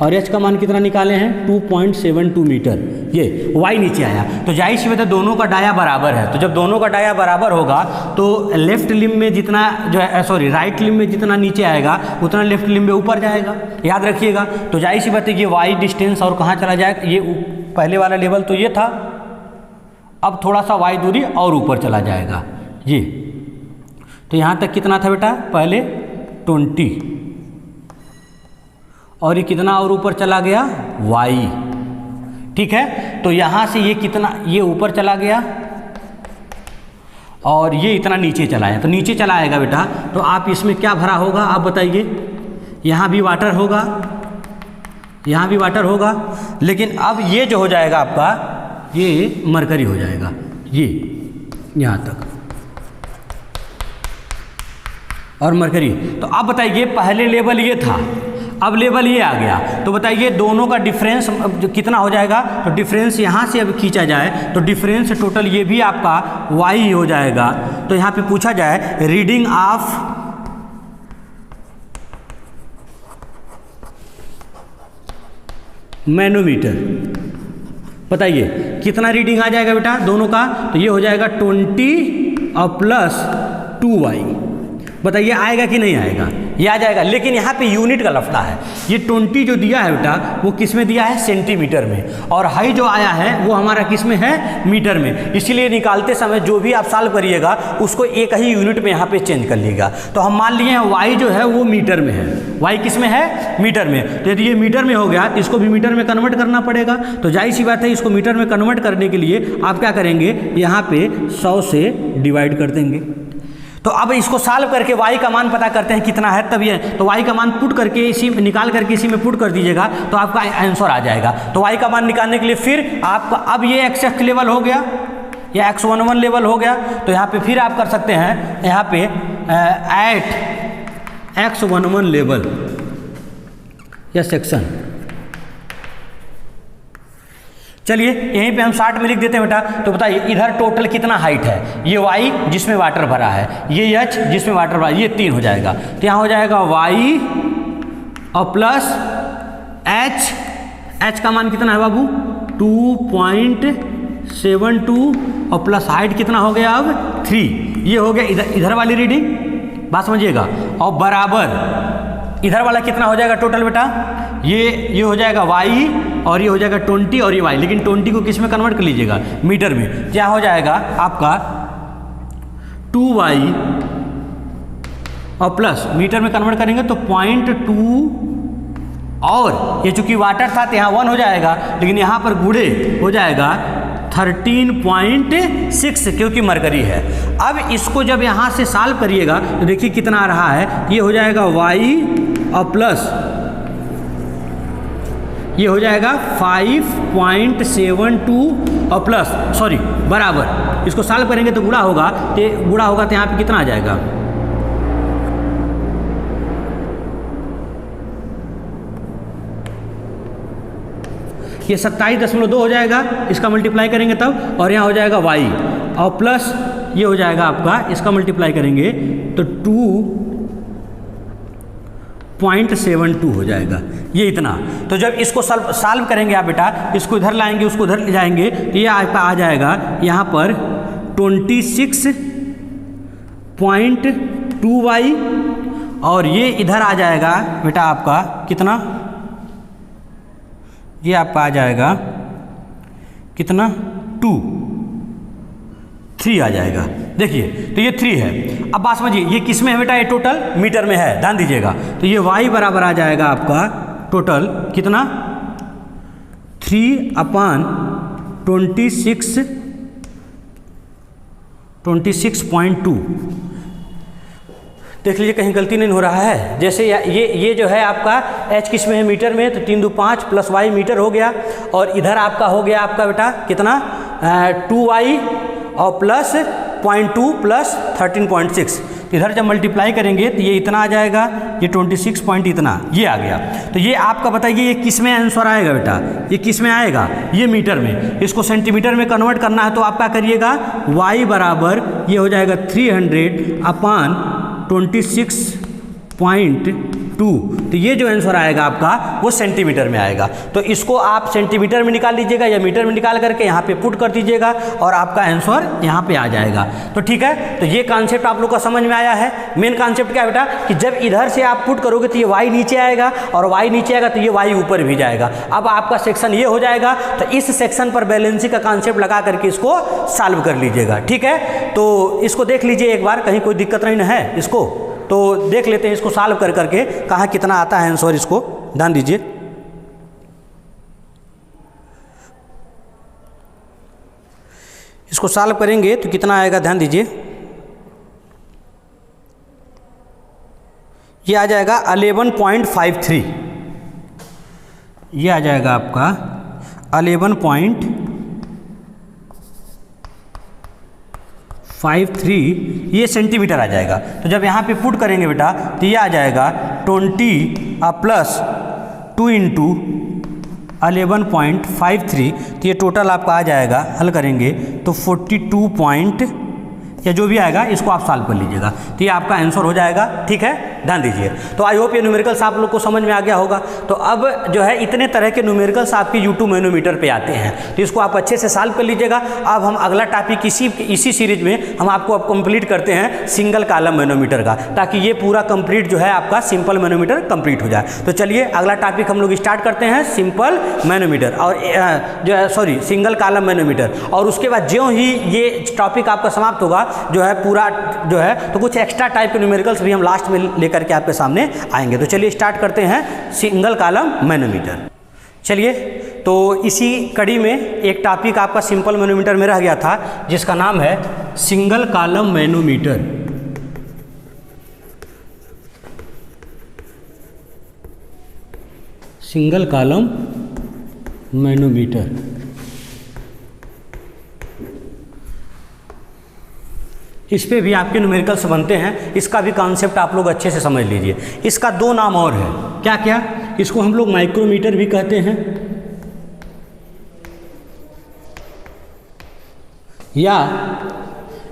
और h का मान कितना निकाले हैं 2.72 मीटर, ये y नीचे आया। तो जाहिर सी बात है दोनों का डाया बराबर है। तो जब दोनों का डाया बराबर होगा तो लेफ्ट लिम्ब में जितना जो है राइट लिम्ब में जितना नीचे आएगा उतना लेफ्ट लिम्ब में ऊपर जाएगा, याद रखिएगा। तो जाहिर सी बात है ये y डिस्टेंस और कहाँ चला जाएगा, ये पहले वाला लेवल तो ये था, अब थोड़ा सा y दूरी और ऊपर चला जाएगा ये। तो यहाँ तक कितना था बेटा पहले 20, और ये कितना और ऊपर चला गया y, ठीक है। तो यहाँ से ये कितना, ये ऊपर चला गया और ये इतना नीचे चला है। तो नीचे चला आएगा बेटा, तो आप इसमें क्या भरा होगा आप बताइए। यहाँ भी वाटर होगा, यहाँ भी वाटर होगा, लेकिन अब ये जो हो जाएगा आपका ये मरकरी हो जाएगा, ये यहाँ तक और मरकरी। तो अब बताइए पहले लेवल ये था, अब लेवल ये आ गया, तो बताइए दोनों का डिफरेंस कितना हो जाएगा। तो डिफरेंस यहाँ से अब खींचा जाए तो डिफरेंस टोटल ये भी आपका y ही हो जाएगा। तो यहाँ पे पूछा जाए रीडिंग ऑफ मैनोमीटर, बताइए कितना रीडिंग आ जाएगा बेटा दोनों का। तो ये हो जाएगा 20 और प्लस 2y, बताइए आएगा कि नहीं आएगा, ये आ जाएगा। लेकिन यहाँ पे यूनिट का लफड़ा है, ये 20 जो दिया है बेटा वो किस में दिया है, सेंटीमीटर में, और हाई जो आया है वो हमारा किस में है, मीटर में। इसीलिए निकालते समय जो भी आप सॉल्व करिएगा उसको एक ही यूनिट में यहाँ पे चेंज कर लीजिएगा। तो हम मान लिए हैं y जो है वो मीटर में है, y किस में है, मीटर में। तो यदि ये मीटर में हो गया तो इसको भी मीटर में कन्वर्ट करना पड़ेगा। तो जाहिर सी बात है इसको मीटर में कन्वर्ट करने के लिए आप क्या करेंगे, यहाँ पे 100 से डिवाइड कर देंगे। तो अब इसको सॉल्व करके y का मान पता करते हैं कितना है, तब ये तो y का मान पुट करके इसी निकाल करके इसी में पुट कर दीजिएगा तो आपका आंसर आ जाएगा। तो y का मान निकालने के लिए फिर आपका अब ये x लेवल हो गया या x11 लेवल हो गया, तो यहाँ पे फिर आप कर सकते हैं यहाँ पे एट x11 लेवल या सेक्शन। चलिए यहीं पे हम 60 में लिख देते हैं बेटा। तो बताइए इधर टोटल कितना हाइट है, ये y जिसमें वाटर भरा है, ये h जिसमें वाटर भरा, ये 3 हो जाएगा। तो यहाँ हो जाएगा y और प्लस h, h का मान कितना है बाबू 2.72 .72 और प्लस हाइट कितना हो गया अब 3, ये हो गया इधर वाली रीडिंग, बात समझिएगा। और बराबर इधर वाला कितना हो जाएगा टोटल बेटा, ये हो जाएगा y और ये हो जाएगा 20 और ये y, लेकिन 20 को किस में कन्वर्ट कर लीजिएगा, मीटर में। क्या हो जाएगा आपका 2y और प्लस मीटर में कन्वर्ट करेंगे तो 0.2, और ये चूंकि वाटर था तो यहाँ 1 हो जाएगा, लेकिन यहाँ पर गुड़े हो जाएगा 13.6 क्योंकि मरकरी है। अब इसको जब यहाँ से सॉल्व करिएगा तो देखिए कितना आ रहा है, ये हो जाएगा y और प्लस ये हो जाएगा 5.72 और प्लस सॉरी बराबर, इसको सॉल्व करेंगे तो गुणा होगा, तो यहाँ पे कितना आ जाएगा, ये 27.2 हो जाएगा, इसका मल्टीप्लाई करेंगे तब, और यहाँ हो जाएगा y और प्लस ये हो जाएगा आपका, इसका मल्टीप्लाई करेंगे तो 2.72 हो जाएगा, ये इतना। तो जब इसको सॉल्व करेंगे आप बेटा, इसको इधर लाएंगे उसको उधर ले जाएंगे तो ये आपका आ जाएगा यहाँ पर 26.2y और ये इधर आ जाएगा बेटा आपका कितना, ये आपका आ जाएगा कितना 3 आ जाएगा। देखिए तो ये 3 है। अब बात समझिए ये किस में है बेटा, ये टोटल मीटर में है, ध्यान दीजिएगा। तो ये y बराबर आ जाएगा आपका टोटल कितना 3/26.2। देख लीजिए कहीं गलती नहीं हो रहा है। जैसे ये जो है आपका h किस में है, मीटर में, तो 3 2 5 प्लस y मीटर हो गया, और इधर आपका हो गया आपका बेटा कितना 2y और प्लस 0.2 प्लस 13.6। इधर जब मल्टीप्लाई करेंगे तो ये इतना आ जाएगा, ये 26 पॉइंट इतना ये आ गया। तो ये आपका बताइए ये किस में आंसर आएगा बेटा, ये किस में आएगा, ये मीटर में। इसको सेंटीमीटर में कन्वर्ट करना है तो आप क्या करिएगा, y बराबर ये हो जाएगा 300/26.2। तो ये जो आंसर आएगा आपका वो सेंटीमीटर में आएगा। तो इसको आप सेंटीमीटर में निकाल लीजिएगा या मीटर में निकाल करके यहाँ पे पुट कर दीजिएगा और आपका आंसर यहाँ पे आ जाएगा। तो ठीक है, तो ये कॉन्सेप्ट आप लोग का समझ में आया है। मेन कॉन्सेप्ट क्या है बेटा कि जब इधर से आप पुट करोगे तो ये y नीचे आएगा और y नीचे आएगा तो ये y ऊपर भी जाएगा। अब आपका सेक्शन ये हो जाएगा, तो इस सेक्शन पर बैलेंसिंग का कॉन्सेप्ट लगा करके इसको सॉल्व कर लीजिएगा। ठीक है, तो इसको देख लीजिए एक बार, कहीं कोई दिक्कत नहीं है इसको, तो देख लेते हैं इसको सॉल्व कर करके कहाँ कितना आता है आंसर, इसको ध्यान दीजिए। इसको सॉल्व करेंगे तो कितना आएगा, ध्यान दीजिए। ये आ जाएगा 11.53, ये आ जाएगा आपका 11.53, ये सेंटीमीटर आ जाएगा। तो जब यहाँ पे पुट करेंगे बेटा तो ये आ जाएगा 20 प्लस 2 इंटू 11.53, तो ये टोटल आपका आ जाएगा, हल करेंगे तो 42 पॉइंट या जो भी आएगा इसको आप सॉल्व कर लीजिएगा, तो ये आपका आंसर हो जाएगा। ठीक है, ध्यान दीजिए। तो आई होप ये न्यूमेरिकल्स आप लोग को समझ में आ गया होगा। तो अब जो है इतने तरह के न्यूमेरिकल्स आपके YouTube मैनोमीटर पे आते हैं, तो इसको आप अच्छे से सॉल्व कर लीजिएगा। अब हम अगला टॉपिक इसी सीरीज में हम आपको अब कंप्लीट करते हैं सिंगल कॉलम मैनोमीटर का, ताकि ये पूरा कंप्लीट जो है आपका सिंपल मैनोमीटर कंप्लीट हो जाए। तो चलिए अगला टॉपिक हम लोग स्टार्ट करते हैं, सिंपल मैनोमीटर और जो है सिंगल कॉलम मैनोमीटर। और उसके बाद ज्यों ही ये टॉपिक आपका समाप्त होगा जो है पूरा जो है, तो कुछ एक्स्ट्रा टाइप के न्यूमेरिकल्स भी हम लास्ट में लेकर के आपके सामने आएंगे। तो चलिए स्टार्ट करते हैं सिंगल कॉलम मैनोमीटर। चलिए, तो इसी कड़ी में एक टॉपिक आपका सिंपल मैनोमीटर में रह गया था, जिसका नाम है single column manometer. Single column manometer, इस पे भी आपके न्यूमेरिकल्स बनते हैं। इसका भी कॉन्सेप्ट आप लोग अच्छे से समझ लीजिए। इसका दो नाम और है, क्या क्या, इसको हम लोग माइक्रोमीटर भी कहते हैं या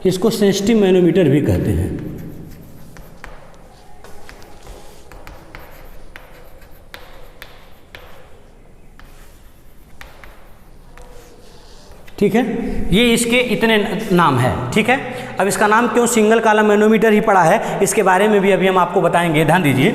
इसको सेंसिटिव मैनोमीटर भी कहते हैं। ठीक है, ये इसके इतने नाम है। ठीक है, अब इसका नाम क्यों सिंगल कॉलम मैनोमीटर ही पड़ा है, इसके बारे में भी अभी हम आपको बताएंगे, ध्यान दीजिए।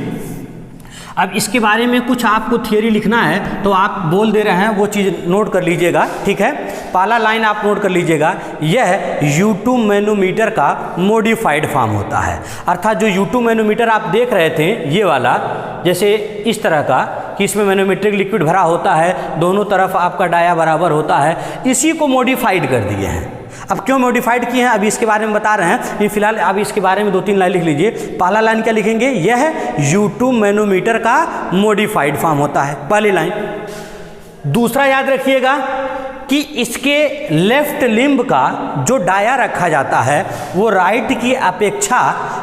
अब इसके बारे में कुछ आपको थियरी लिखना है तो आप बोल दे रहे हैं, वो चीज़ नोट कर लीजिएगा। ठीक है, पहला लाइन आप नोट कर लीजिएगा, यह U2 मैनोमीटर का मॉडिफाइड फॉर्म होता है। अर्थात जो U2 मैनोमीटर आप देख रहे थे, ये वाला, जैसे इस तरह का कि इसमें मैनोमेट्रिक लिक्विड भरा होता है, दोनों तरफ आपका डाया बराबर होता है, इसी को मॉडिफाइड कर दिए हैं। अब क्यों मॉडिफाइड किए हैं अभी इसके बारे में बता रहे हैं, ये फिलहाल आप इसके बारे में 2-3 लाइन लिख लीजिए। पहला लाइन क्या लिखेंगे, यह U2 मैनोमीटर का मॉडिफाइड फॉर्म होता है, पहली लाइन। दूसरा याद रखिएगा कि इसके लेफ्ट लिम्ब का जो डाया रखा जाता है वो राइट की अपेक्षा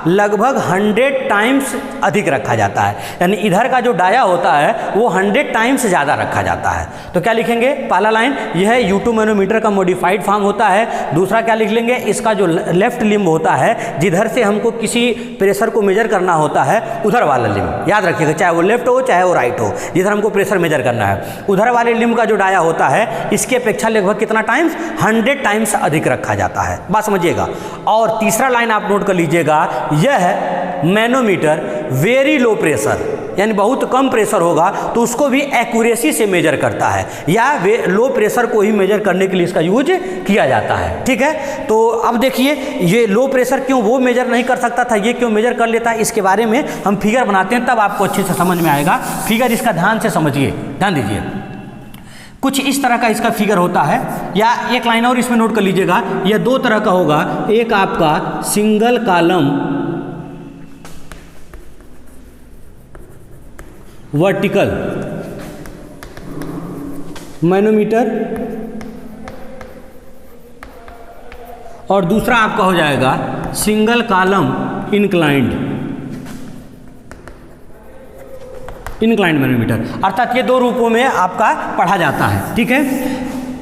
लगभग 100 टाइम्स अधिक रखा जाता है, यानी इधर का जो डाया होता है वो 100 टाइम्स ज़्यादा रखा जाता है। तो क्या लिखेंगे, पहला लाइन यह U2 मैनोमीटर का मॉडिफाइड फॉर्म होता है। दूसरा क्या लिख लेंगे, इसका जो लेफ्ट लिम्ब होता है, जिधर से हमको किसी प्रेशर को मेजर करना होता है, उधर वाला लिम्ब याद रखिएगा, चाहे वो लेफ्ट हो चाहे वो राइट हो, जिधर हमको प्रेशर मेजर करना है, उधर वाले लिम्ब का जो डाया होता है इसके अपेक्षा लगभग कितना टाइम्स, 100 टाइम्स अधिक रखा जाता है। बात समझिएगा। और तीसरा लाइन आप नोट कर लीजिएगा, यह मैनोमीटर वेरी लो प्रेशर, यानी बहुत कम प्रेशर होगा तो उसको भी एक्यूरेसी से मेजर करता है, या लो प्रेशर को ही मेजर करने के लिए इसका यूज किया जाता है। ठीक है, तो अब देखिए ये लो प्रेशर क्यों वो मेजर नहीं कर सकता था, ये क्यों मेजर कर लेता है, इसके बारे में हम फिगर बनाते हैं, तब आपको अच्छे से समझ में आएगा। फिगर इसका ध्यान से समझिए, ध्यान दीजिए। कुछ इस तरह का इसका फिगर होता है, या एक लाइन और इसमें नोट कर लीजिएगा, यह 2 तरह का होगा। एक आपका सिंगल कॉलम वर्टिकल मैनोमीटर, और दूसरा आपका हो जाएगा सिंगल कॉलम इंक्लाइंड मैनोमीटर। अर्थात ये 2 रूपों में आपका पढ़ा जाता है। ठीक है,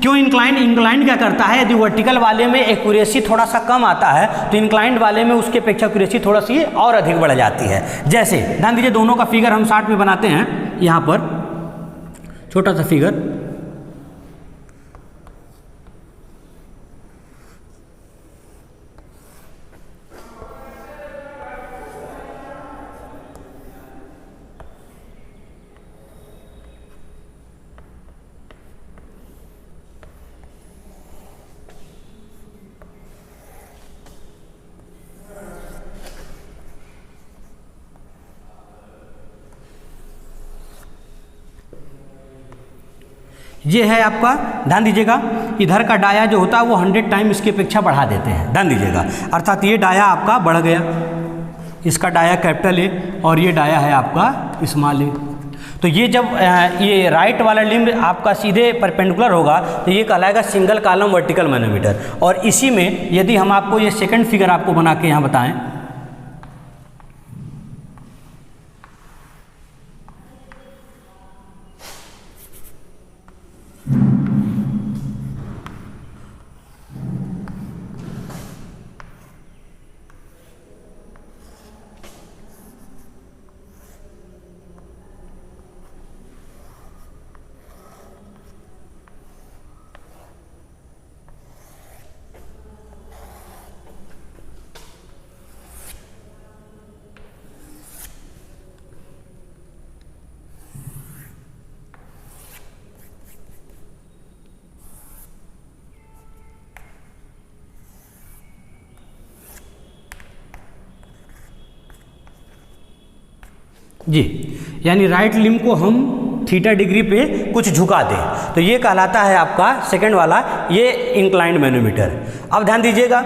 क्यों इंक्लाइंड क्या करता है, यदि वर्टिकल वाले में एक्यूरेसी थोड़ा सा कम आता है तो इंक्लाइंड वाले में उसके अपेक्षा एक्यूरेसी थोड़ा सी और अधिक बढ़ जाती है। जैसे ध्यान दीजिए, दोनों का फिगर हम 60 में बनाते हैं, यहाँ पर छोटा सा फिगर, ये है आपका, ध्यान दीजिएगा, इधर का डाया जो होता है वो 100 टाइम इसकी अपेक्षा बढ़ा देते हैं, ध्यान दीजिएगा। अर्थात ये डाया आपका बढ़ गया, इसका डाया कैपिटल ए और ये डाया है आपका स्मॉल ए। तो ये जब ये राइट वाला लिम्ब आपका सीधे परपेंडिकुलर होगा तो ये कहलाएगा सिंगल कॉलम वर्टिकल मैनोमीटर। और इसी में यदि हम आपको ये सेकंड फिगर आपको बना के यहाँ बताएं, जी, यानी राइट लिम्ब को हम थीटा डिग्री पे कुछ झुका दें तो ये कहलाता है आपका सेकंड वाला, ये इंक्लाइंड मैनोमीटर। अब ध्यान दीजिएगा,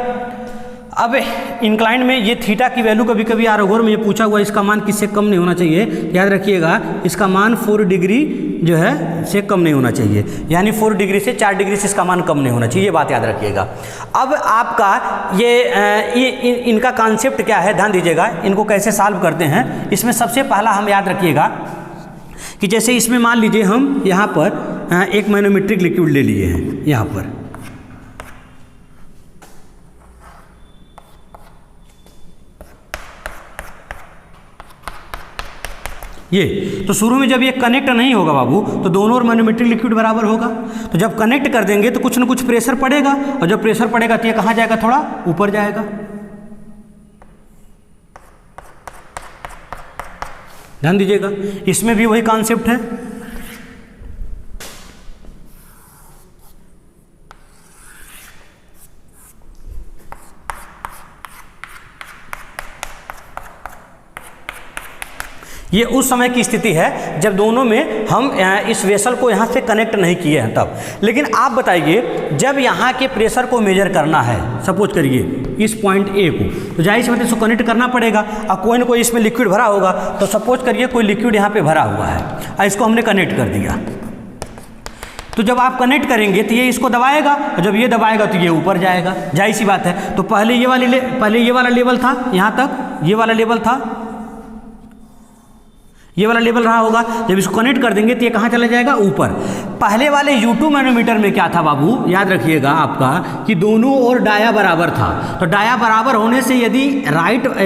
अब इंक्लाइंड में ये थीटा की वैल्यू कभी कभी आरोघर में ये पूछा हुआ, इसका मान किससे कम नहीं होना चाहिए, याद रखिएगा इसका मान 4 डिग्री जो है से कम नहीं होना चाहिए, यानी 4 डिग्री से 4 डिग्री से इसका मान कम नहीं होना चाहिए, ये बात याद रखिएगा। अब आपका ये इनका कॉन्सेप्ट क्या है, ध्यान दीजिएगा, इनको कैसे सॉल्व करते हैं। इसमें सबसे पहला हम याद रखिएगा कि जैसे इसमें मान लीजिए हम यहाँ पर एक मैनोमेट्रिक लिक्विड ले लिए हैं, यहाँ पर ये तो शुरू में जब ये कनेक्ट नहीं होगा बाबू तो दोनों और मैनोमेट्रिक लिक्विड बराबर होगा। तो जब कनेक्ट कर देंगे तो कुछ ना कुछ प्रेशर पड़ेगा, और जब प्रेशर पड़ेगा तो ये कहाँ जाएगा, थोड़ा ऊपर जाएगा। ध्यान दीजिएगा, इसमें भी वही कॉन्सेप्ट है। ये उस समय की स्थिति है जब दोनों में हम इस वेसल को यहाँ से कनेक्ट नहीं किए हैं तब। लेकिन आप बताइए जब यहाँ के प्रेशर को मेजर करना है, सपोज करिए इस पॉइंट ए को, तो जाहिर सी बात है इसको कनेक्ट करना पड़ेगा। अब कोई ना कोई इसमें लिक्विड भरा होगा, तो सपोज करिए कोई लिक्विड यहाँ पे भरा हुआ है और इसको हमने कनेक्ट कर दिया। तो जब आप कनेक्ट करेंगे तो ये इसको दबाएगा, और जब ये दबाएगा तो ये ऊपर जाएगा, जाहिर सी बात है। तो पहले ये वाला लेवल था, यहाँ तक ये वाला लेवल था, ये वाला लेवल रहा होगा। जब इसको कनेक्ट कर देंगे तो ये कहाँ चला जाएगा, ऊपर। पहले वाले U2 मैनोमीटर में क्या था बाबू, याद रखिएगा आपका कि दोनों ओर डाया बराबर था। तो डाया बराबर होने से यदि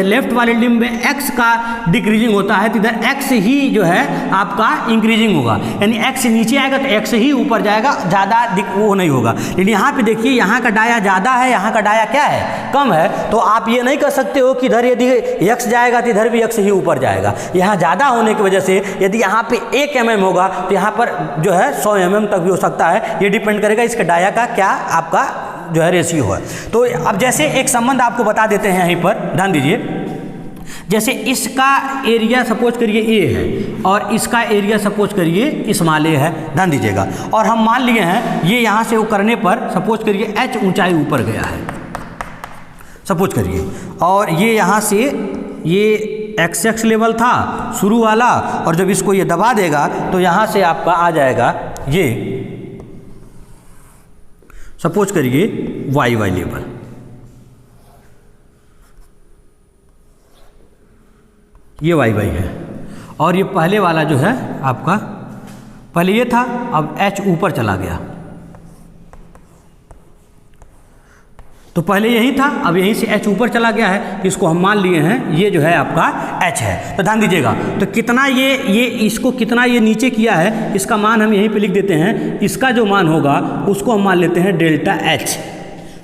लेफ्ट वाले लिम्ब में x का डिक्रीजिंग होता है तो इधर x ही जो है आपका इंक्रीजिंग होगा, यानी x नीचे आएगा तो x ही ऊपर जाएगा, ज़्यादा वो नहीं होगा। लेकिन यहाँ पे देखिए यहाँ का डाया ज़्यादा है, यहाँ का डाया क्या है, कम है। तो आप ये नहीं कर सकते हो कि इधर यदि x जाएगा तो इधर भी x ही ऊपर जाएगा। यहाँ ज़्यादा होने की वजह से यदि यहाँ पे 1 mm होगा तो यहाँ पर जो है 100 mm तक भी हो सकता है। ये डिपेंड करेगा इसके डाया का क्या आपका जो है रेशियो है। तो अब जैसे एक संबंध आपको बता देते हैं यहीं पर, ध्यान दीजिए। जैसे इसका एरिया सपोज करिए ए है और इसका एरिया सपोज करिए स्मॉल ए है, ध्यान दीजिएगा। और हम मान लिए हैं ये यहाँ से वो करने पर सपोज करिए h ऊंचाई ऊपर गया है, सपोज करिए, और ये यहाँ से ये XX लेवल था शुरू वाला, और जब इसको ये दबा देगा तो यहाँ से आपका आ जाएगा ये सपोज करिए YY लेवल। ये YY है, और ये पहले वाला जो है आपका, पहले ये था, अब H ऊपर चला गया। तो पहले यही था, अब यहीं से H ऊपर चला गया है, तो इसको हम मान लिए हैं ये जो है आपका H है। तो ध्यान दीजिएगा, तो कितना ये इसको कितना ये नीचे किया है, इसका मान हम यहीं पे लिख देते हैं। इसका जो मान होगा उसको हम मान लेते हैं डेल्टा H।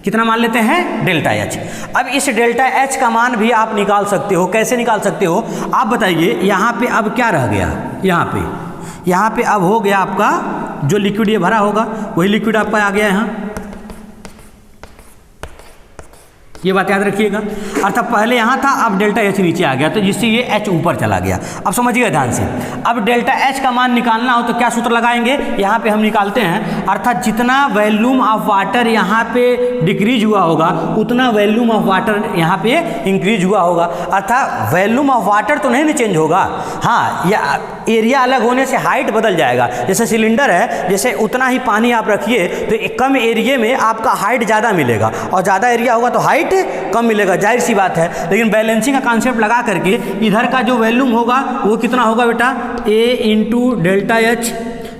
कितना मान लेते हैं, डेल्टा H। अब इस डेल्टा H का मान भी आप निकाल सकते हो। कैसे निकाल सकते हो आप बताइए। यहाँ पे अब क्या रह गया, यहाँ पे अब हो गया आपका जो लिक्विड ये भरा होगा वही लिक्विड आपका आ गया यहाँ, ये बात याद रखिएगा। अर्थात पहले यहाँ था, अब डेल्टा H नीचे आ गया, तो जिससे ये H ऊपर चला गया। अब समझिएगा ध्यान से, अब डेल्टा H का मान निकालना हो तो क्या सूत्र लगाएंगे, यहाँ पे हम निकालते हैं। अर्थात जितना वॉल्यूम ऑफ वाटर यहाँ पे डिक्रीज हुआ होगा उतना वॉल्यूम ऑफ वाटर यहाँ पे इंक्रीज हुआ होगा। अर्थात वॉल्यूम ऑफ वाटर तो नहीं चेंज होगा, हाँ, या एरिया अलग होने से हाइट बदल जाएगा। जैसे सिलेंडर है, जैसे उतना ही पानी आप रखिए तो कम एरिया में आपका हाइट ज़्यादा मिलेगा, और ज़्यादा एरिया होगा तो हाइट कम मिलेगा, जाहिर सी बात है। लेकिन बैलेंसिंग का कॉन्सेप्ट लगा करके इधर का जो वॉल्यूम होगा वो कितना होगा बेटा, A इंटू डेल्टा H,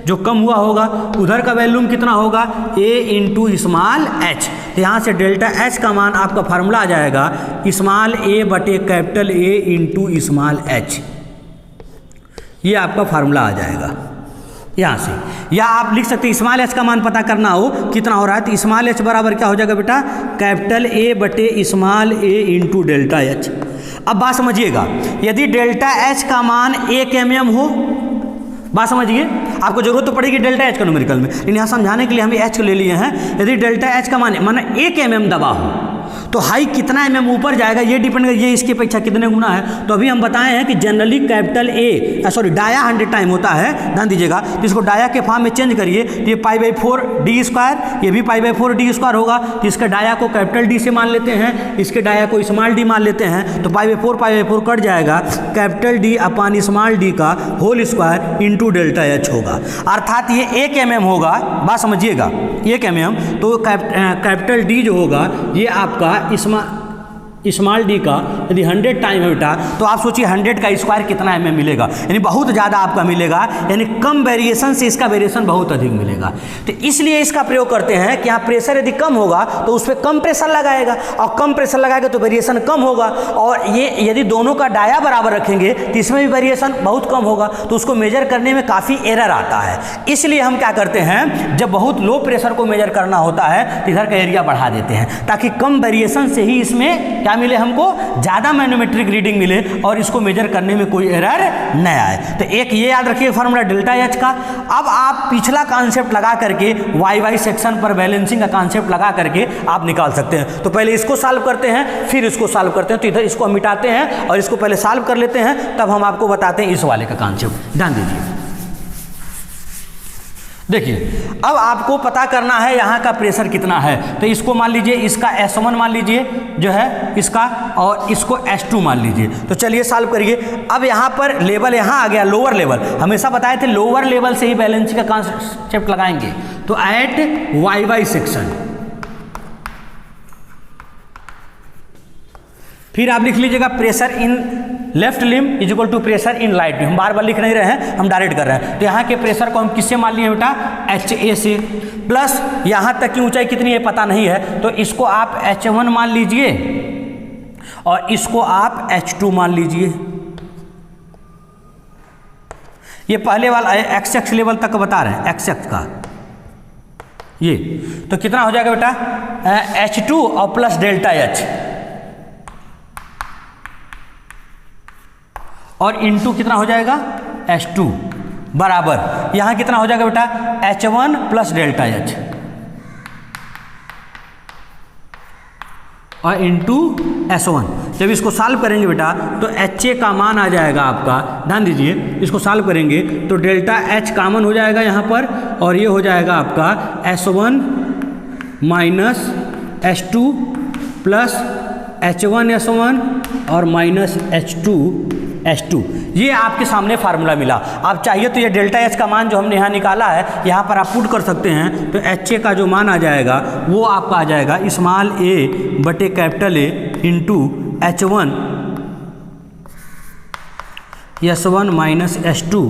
जो कम हुआ होगा। उधर का वॉल्यूम कितना होगा, A इंटू स्मॉल h। तो यहाँ से डेल्टा H का मान आपका फार्मूला आ जाएगा स्मॉल a बटे capital A into small h। ये आपका फार्मूला आ जाएगा यहाँ से। या आप लिख सकते हैं स्मॉल h का मान पता करना हो कितना हो रहा है, तो स्मॉल h बराबर क्या हो जाएगा बेटा, कैपिटल A बटे small a into delta H। अब बात समझिएगा, यदि डेल्टा H का मान 1 mm हो, बात समझिए, आपको जरूरत तो पड़ेगी डेल्टा H का न्यूमेरिकल में, लेकिन यहाँ समझाने के लिए हम H को ले लिए हैं। यदि डेल्टा H का मान माना 1 mm दबा हो तो हाई कितना mm ऊपर जाएगा ये डिपेंड करेगा, ये इसकी अपेक्षा कितने गुना है। तो अभी हम बताए हैं कि generally capital A dia 100 time होता है, ध्यान दीजिएगा। तो इसको डाया के फॉर्म में चेंज करिए तो ये π/4d², ये भी π/4d² होगा। तो इसके डाया को कैपिटल D से मान लेते हैं, इसके डाया को स्मॉल d मान लेते हैं, तो π/4 कट जाएगा, capital D upon small d का whole square into delta H होगा। अर्थात ये 1 mm होगा, बात समझिएगा, 1 mm। तो कैपिटल D जो होगा ये आपका स्मॉल डी का यदि 100 टाइम है बेटा, तो आप सोचिए 100 का स्क्वायर कितना mm मिलेगा, यानी बहुत ज़्यादा आपका मिलेगा, यानी कम वेरिएशन से इसका वेरिएशन बहुत अधिक मिलेगा। तो इसलिए इसका प्रयोग करते हैं कि यहाँ प्रेशर यदि कम होगा तो उस पर कम प्रेशर लगाएगा, और कम प्रेशर लगाएगा तो वेरिएशन कम होगा, और ये यदि दोनों का डाया बराबर रखेंगे तो इसमें भी वेरिएशन बहुत कम होगा, तो उसको मेजर करने में काफ़ी एरर आता है। इसलिए हम क्या करते हैं, जब बहुत लो प्रेशर को मेजर करना होता है तो इधर का एरिया बढ़ा देते हैं, ताकि कम वेरिएशन से ही इसमें क्या मिले, हमको ज़्यादा मैनोमेट्रिक रीडिंग मिले और इसको मेजर करने में कोई एरर न आए। तो एक ये याद रखिए फार्मूला डेल्टा एच का। अब आप पिछला कॉन्सेप्ट लगा करके वाई वाई सेक्शन पर बैलेंसिंग का कॉन्सेप्ट लगा करके आप निकाल सकते हैं। तो पहले इसको सॉल्व करते हैं, फिर इसको सॉल्व करते हैं। तो इधर इसको हम मिटाते हैं और इसको पहले सॉल्व कर लेते हैं, तब हम आपको बताते हैं इस वाले का कॉन्सेप्ट। ध्यान दीजिए, देखिए अब आपको पता करना है यहाँ का प्रेशर कितना है। तो इसको मान लीजिए, इसका S1 मान लीजिए जो है इसका, और इसको S2 मान लीजिए। तो चलिए सॉल्व करिए। अब यहाँ पर लेवल यहाँ आ गया लोअर लेवल, हमेशा बताए थे लोअर लेवल से ही बैलेंसिंग का कॉन्सेप्ट लगाएंगे। तो एट वाई वाई सेक्शन, फिर आप लिख लीजिएगा pressure in left limb is equal to pressure in right limb. हम बार बार लिख नहीं रहे हैं, हम डायरेक्ट कर रहे हैं। तो यहाँ के प्रेशर को हम किससे मान लिए बेटा, HA से, प्लस यहाँ तक की ऊंचाई कितनी है पता नहीं है, तो इसको आप H1 मान लीजिए और इसको आप H2 मान लीजिए। ये पहले वाला XX लेवल तक बता रहे हैं, XX का ये। तो कितना हो जाएगा बेटा, H2 और प्लस डेल्टा H, और इनटू कितना हो जाएगा, H2 बराबर यहाँ कितना हो जाएगा बेटा, H1 प्लस डेल्टा H, और इनटू S1। जब इसको सॉल्व करेंगे बेटा तो HA का मान आ जाएगा आपका, ध्यान दीजिए, इसको सॉल्व करेंगे तो डेल्टा H कॉमन हो जाएगा यहाँ पर, और ये हो जाएगा आपका S1 minus S2 plus H1 S1 और माइनस H2 ये आपके सामने फार्मूला मिला। आप चाहिए तो ये डेल्टा एच का मान जो हमने यहाँ निकाला है यहाँ पर आप पुट कर सकते हैं। तो HA का जो मान आ जाएगा वो आपका आ जाएगा स्मॉल a बटे capital A into H1 S1 minus S2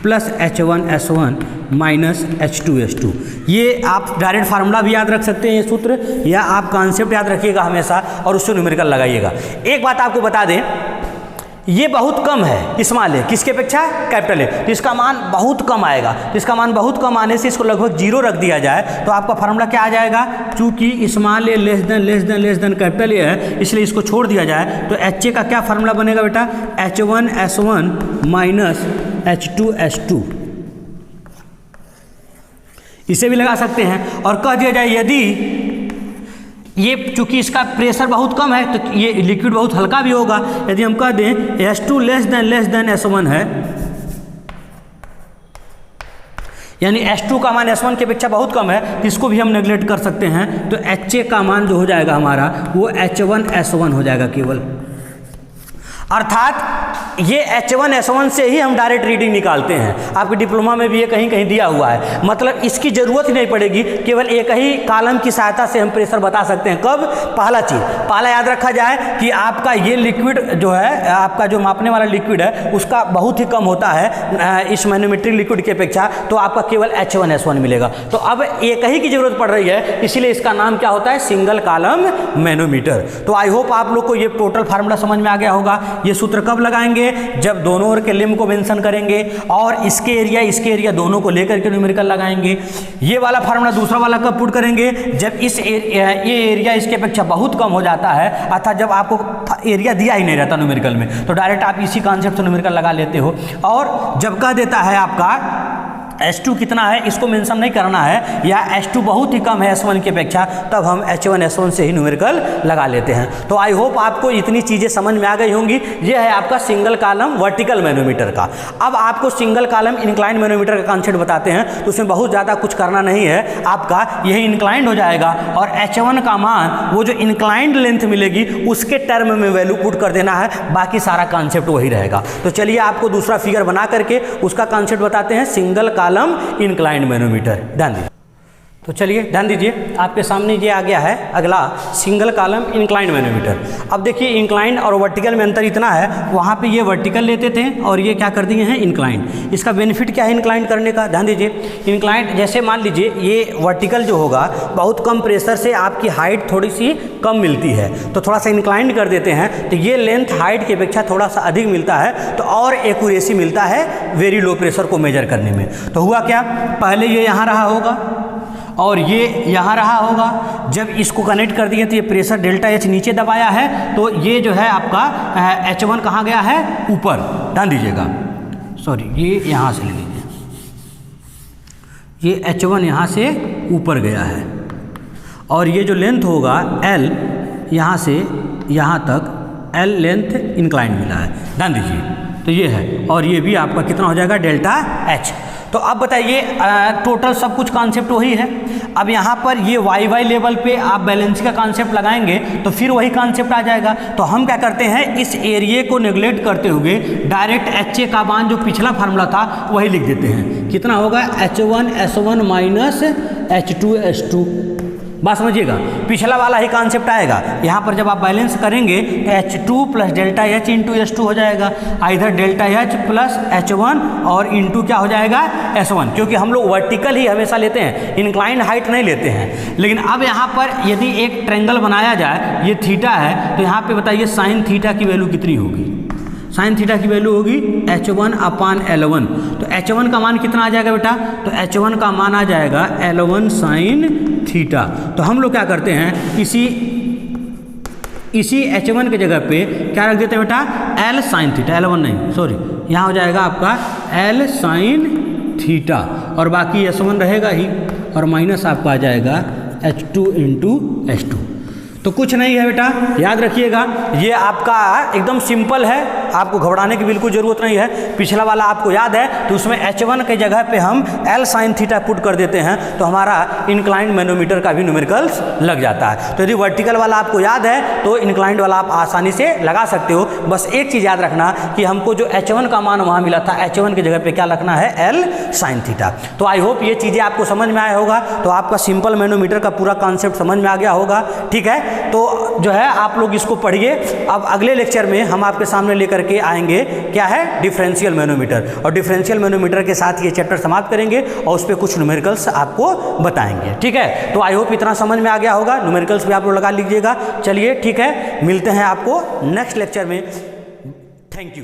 plus H1 S1 minus H2 S2। ये आप डायरेक्ट फार्मूला भी याद रख सकते हैं ये सूत्र, या आप कॉन्सेप्ट याद रखिएगा हमेशा और उससे न्यूमेरिकल लगाइएगा। एक बात आपको बता दें, ये बहुत कम है स्मॉल है किसके अपेक्षा, कैपिटल है, तो इसका मान बहुत कम आएगा। तो इसका मान बहुत कम आने से इसको लगभग 0 रख दिया जाए तो आपका फार्मूला क्या आ जाएगा, चूंकि small A less than capital A है इसलिए इसको छोड़ दिया जाए। तो HA का क्या फार्मूला बनेगा बेटा, H1 S1 minus H2 S2। इसे भी लगा सकते हैं और कह दिया जाए यदि ये चूंकि इसका प्रेशर बहुत कम है तो ये लिक्विड बहुत हल्का भी होगा। यदि हम कह दें H2 लेस देन S1 है, यानी H2 का मान S1 की अपेक्षा बहुत कम है, तो इसको भी हम नेगलेक्ट कर सकते हैं। तो HA का मान जो हो जाएगा हमारा वो H1 S1 हो जाएगा केवल, अर्थात ये H1 S1 से ही हम डायरेक्ट रीडिंग निकालते हैं। आपके डिप्लोमा में भी ये कहीं कहीं दिया हुआ है, मतलब इसकी ज़रूरत ही नहीं पड़ेगी, केवल एक ही कॉलम की सहायता से हम प्रेशर बता सकते हैं। कब, पहला याद रखा जाए कि आपका ये लिक्विड जो है, आपका जो मापने वाला लिक्विड है उसका बहुत ही कम होता है इस मैनोमेट्रिक लिक्विड की अपेक्षा, तो आपका केवल H1 S1 मिलेगा। तो अब एक ही की जरूरत पड़ रही है, इसीलिए इसका नाम क्या होता है, सिंगल कॉलम मैनोमीटर। तो आई होप आप लोग को ये टोटल फार्मूला समझ में आ गया होगा। ये सूत्र कब लगाएंगे, जब दोनों ओर के लिम को मेंशन करेंगे और इसके एरिया दोनों को लेकर के न्यूमेरिकल लगाएंगे। ये वाला फार्मूला दूसरा वाला कब पुट करेंगे, जब ये एरिया इसके अपेक्षा बहुत कम हो जाता है, अर्थात जब आपको एरिया दिया ही नहीं रहता न्यूमेरिकल में, तो डायरेक्ट आप इसी कॉन्सेप्ट से न्यूमेरिकल लगा लेते हो। और जब कह देता है आपका H2 कितना है इसको मेंशन नहीं करना है, या H2 बहुत ही कम है S1 की अपेक्षा, तब हम H1 S1 से ही न्यूमेरिकल लगा लेते हैं। तो आई होप आपको इतनी चीज़ें समझ में आ गई होंगी। ये है आपका सिंगल कॉलम वर्टिकल मैनोमीटर का। अब आपको सिंगल कॉलम इंक्लाइंड मैनोमीटर का कॉन्सेप्ट बताते हैं, तो उसमें बहुत ज़्यादा कुछ करना नहीं है, आपका यही इंक्लाइंड हो जाएगा और H1 का मान वो जो इंक्लाइंड लेंथ मिलेगी उसके टर्म में वैल्यू पुट कर देना है, बाकी सारा कॉन्सेप्ट वही रहेगा। तो चलिए आपको दूसरा फिगर बना करके उसका कॉन्सेप्ट बताते हैं, सिंगल कॉलम इंक्लाइंड मैनोमीटर। ध्यान दीजिए। तो चलिए ध्यान दीजिए, आपके सामने ये आ गया है अगला सिंगल कॉलम इंक्लाइंड मैनोमीटर। अब देखिए इंक्लाइंड और वर्टिकल में अंतर इतना है, वहाँ पे ये वर्टिकल लेते थे और ये क्या कर दिए हैं इंक्लाइंड। इसका बेनिफिट क्या है इंक्लाइंड करने का, ध्यान दीजिए। इंक्लाइंड जैसे मान लीजिए ये वर्टिकल जो होगा बहुत कम प्रेशर से आपकी हाइट थोड़ी सी कम मिलती है, तो थोड़ा सा इंक्लाइंड कर देते हैं तो ये लेंथ हाइट की अपेक्षा थोड़ा सा अधिक मिलता है, तो और एक्यूरेसी मिलता है वेरी लो प्रेशर को मेजर करने में। तो हुआ क्या, पहले ये यहाँ रहा होगा और ये यहाँ रहा होगा। जब इसको कनेक्ट कर दिए तो ये प्रेशर डेल्टा एच नीचे दबाया है, तो ये जो है आपका H1 कहाँ गया है, ऊपर। ध्यान दीजिएगा, सॉरी ये यहाँ से ले लीजिए, ये H1 यहाँ से ऊपर गया है और ये जो लेंथ होगा L यहाँ से यहाँ तक L लेंथ इंक्लाइंड मिला है। ध्यान दीजिए, तो ये है और ये भी आपका कितना हो जाएगा, डेल्टा एच। तो अब बताइए टोटल सब कुछ कॉन्सेप्ट वही है। अब यहाँ पर ये वाई वाई लेवल पे आप बैलेंसिंग का कॉन्सेप्ट लगाएंगे तो फिर वही कॉन्सेप्ट आ जाएगा। तो हम क्या करते हैं, इस एरिया को नेग्लेक्ट करते हुए डायरेक्ट एच ए का मान जो पिछला फार्मूला था वही लिख देते हैं। कितना होगा, H1S1 माइनस H2S2। बात समझिएगा, पिछला वाला ही कॉन्सेप्ट आएगा। यहाँ पर जब आप बैलेंस करेंगे तो H2 plus delta H into S2 हो जाएगा, इधर डेल्टा एच प्लस H1 और इंटू क्या हो जाएगा, S1, क्योंकि हम लोग वर्टिकल ही हमेशा लेते हैं, इंक्लाइंड हाइट नहीं लेते हैं। लेकिन अब यहाँ पर यदि एक ट्रेंगल बनाया जाए, ये थीटा है, तो यहाँ पे बताइए साइन थीटा की वैल्यू कितनी होगी। साइन थीटा की वैल्यू होगी H1/L1। तो H1 का मान कितना आ जाएगा बेटा, तो H1 का मान आ जाएगा L1 साइन थीटा। तो हम लोग क्या करते हैं, इसी H1 के जगह पे क्या रख देते हैं बेटा, L साइन थीटा, L1 नहीं सॉरी, यहाँ हो जाएगा आपका L साइन थीटा और बाकी S1 रहेगा ही और माइनस आपका आ जाएगा H2 इंटू S2। तो कुछ नहीं है बेटा, याद रखिएगा ये आपका एकदम सिंपल है, आपको घबराने की बिल्कुल ज़रूरत नहीं है। पिछला वाला आपको याद है तो उसमें H1 के जगह पे हम L साइन थीटा पुट कर देते हैं तो हमारा इंक्लाइंड मैनोमीटर का भी न्यूमेरिकल्स लग जाता है। तो यदि वर्टिकल वाला आपको याद है तो इंक्लाइंड वाला आप आसानी से लगा सकते हो। बस एक चीज़ याद रखना कि हमको जो H1 का मान वहाँ मिला था, H1 की जगह पर क्या रखना है, L साइन थीटा। तो आई होप ये चीज़ें आपको समझ में आया होगा, तो आपका सिंपल मैनोमीटर का पूरा कॉन्सेप्ट समझ में आ गया होगा। ठीक है, तो जो है आप लोग इसको पढ़िए। अब अगले लेक्चर में हम आपके सामने लेकर के आएंगे क्या है, डिफरेंशियल मैनोमीटर, और डिफरेंशियल मैनोमीटर के साथ ये चैप्टर समाप्त करेंगे और उस पर कुछ न्यूमेरिकल्स आपको बताएंगे। ठीक है, तो आई होप इतना समझ में आ गया होगा, न्यूमेरिकल्स भी आप लोग लगा लीजिएगा। चलिए ठीक है, मिलते हैं आपको नेक्स्ट लेक्चर में। Thank you.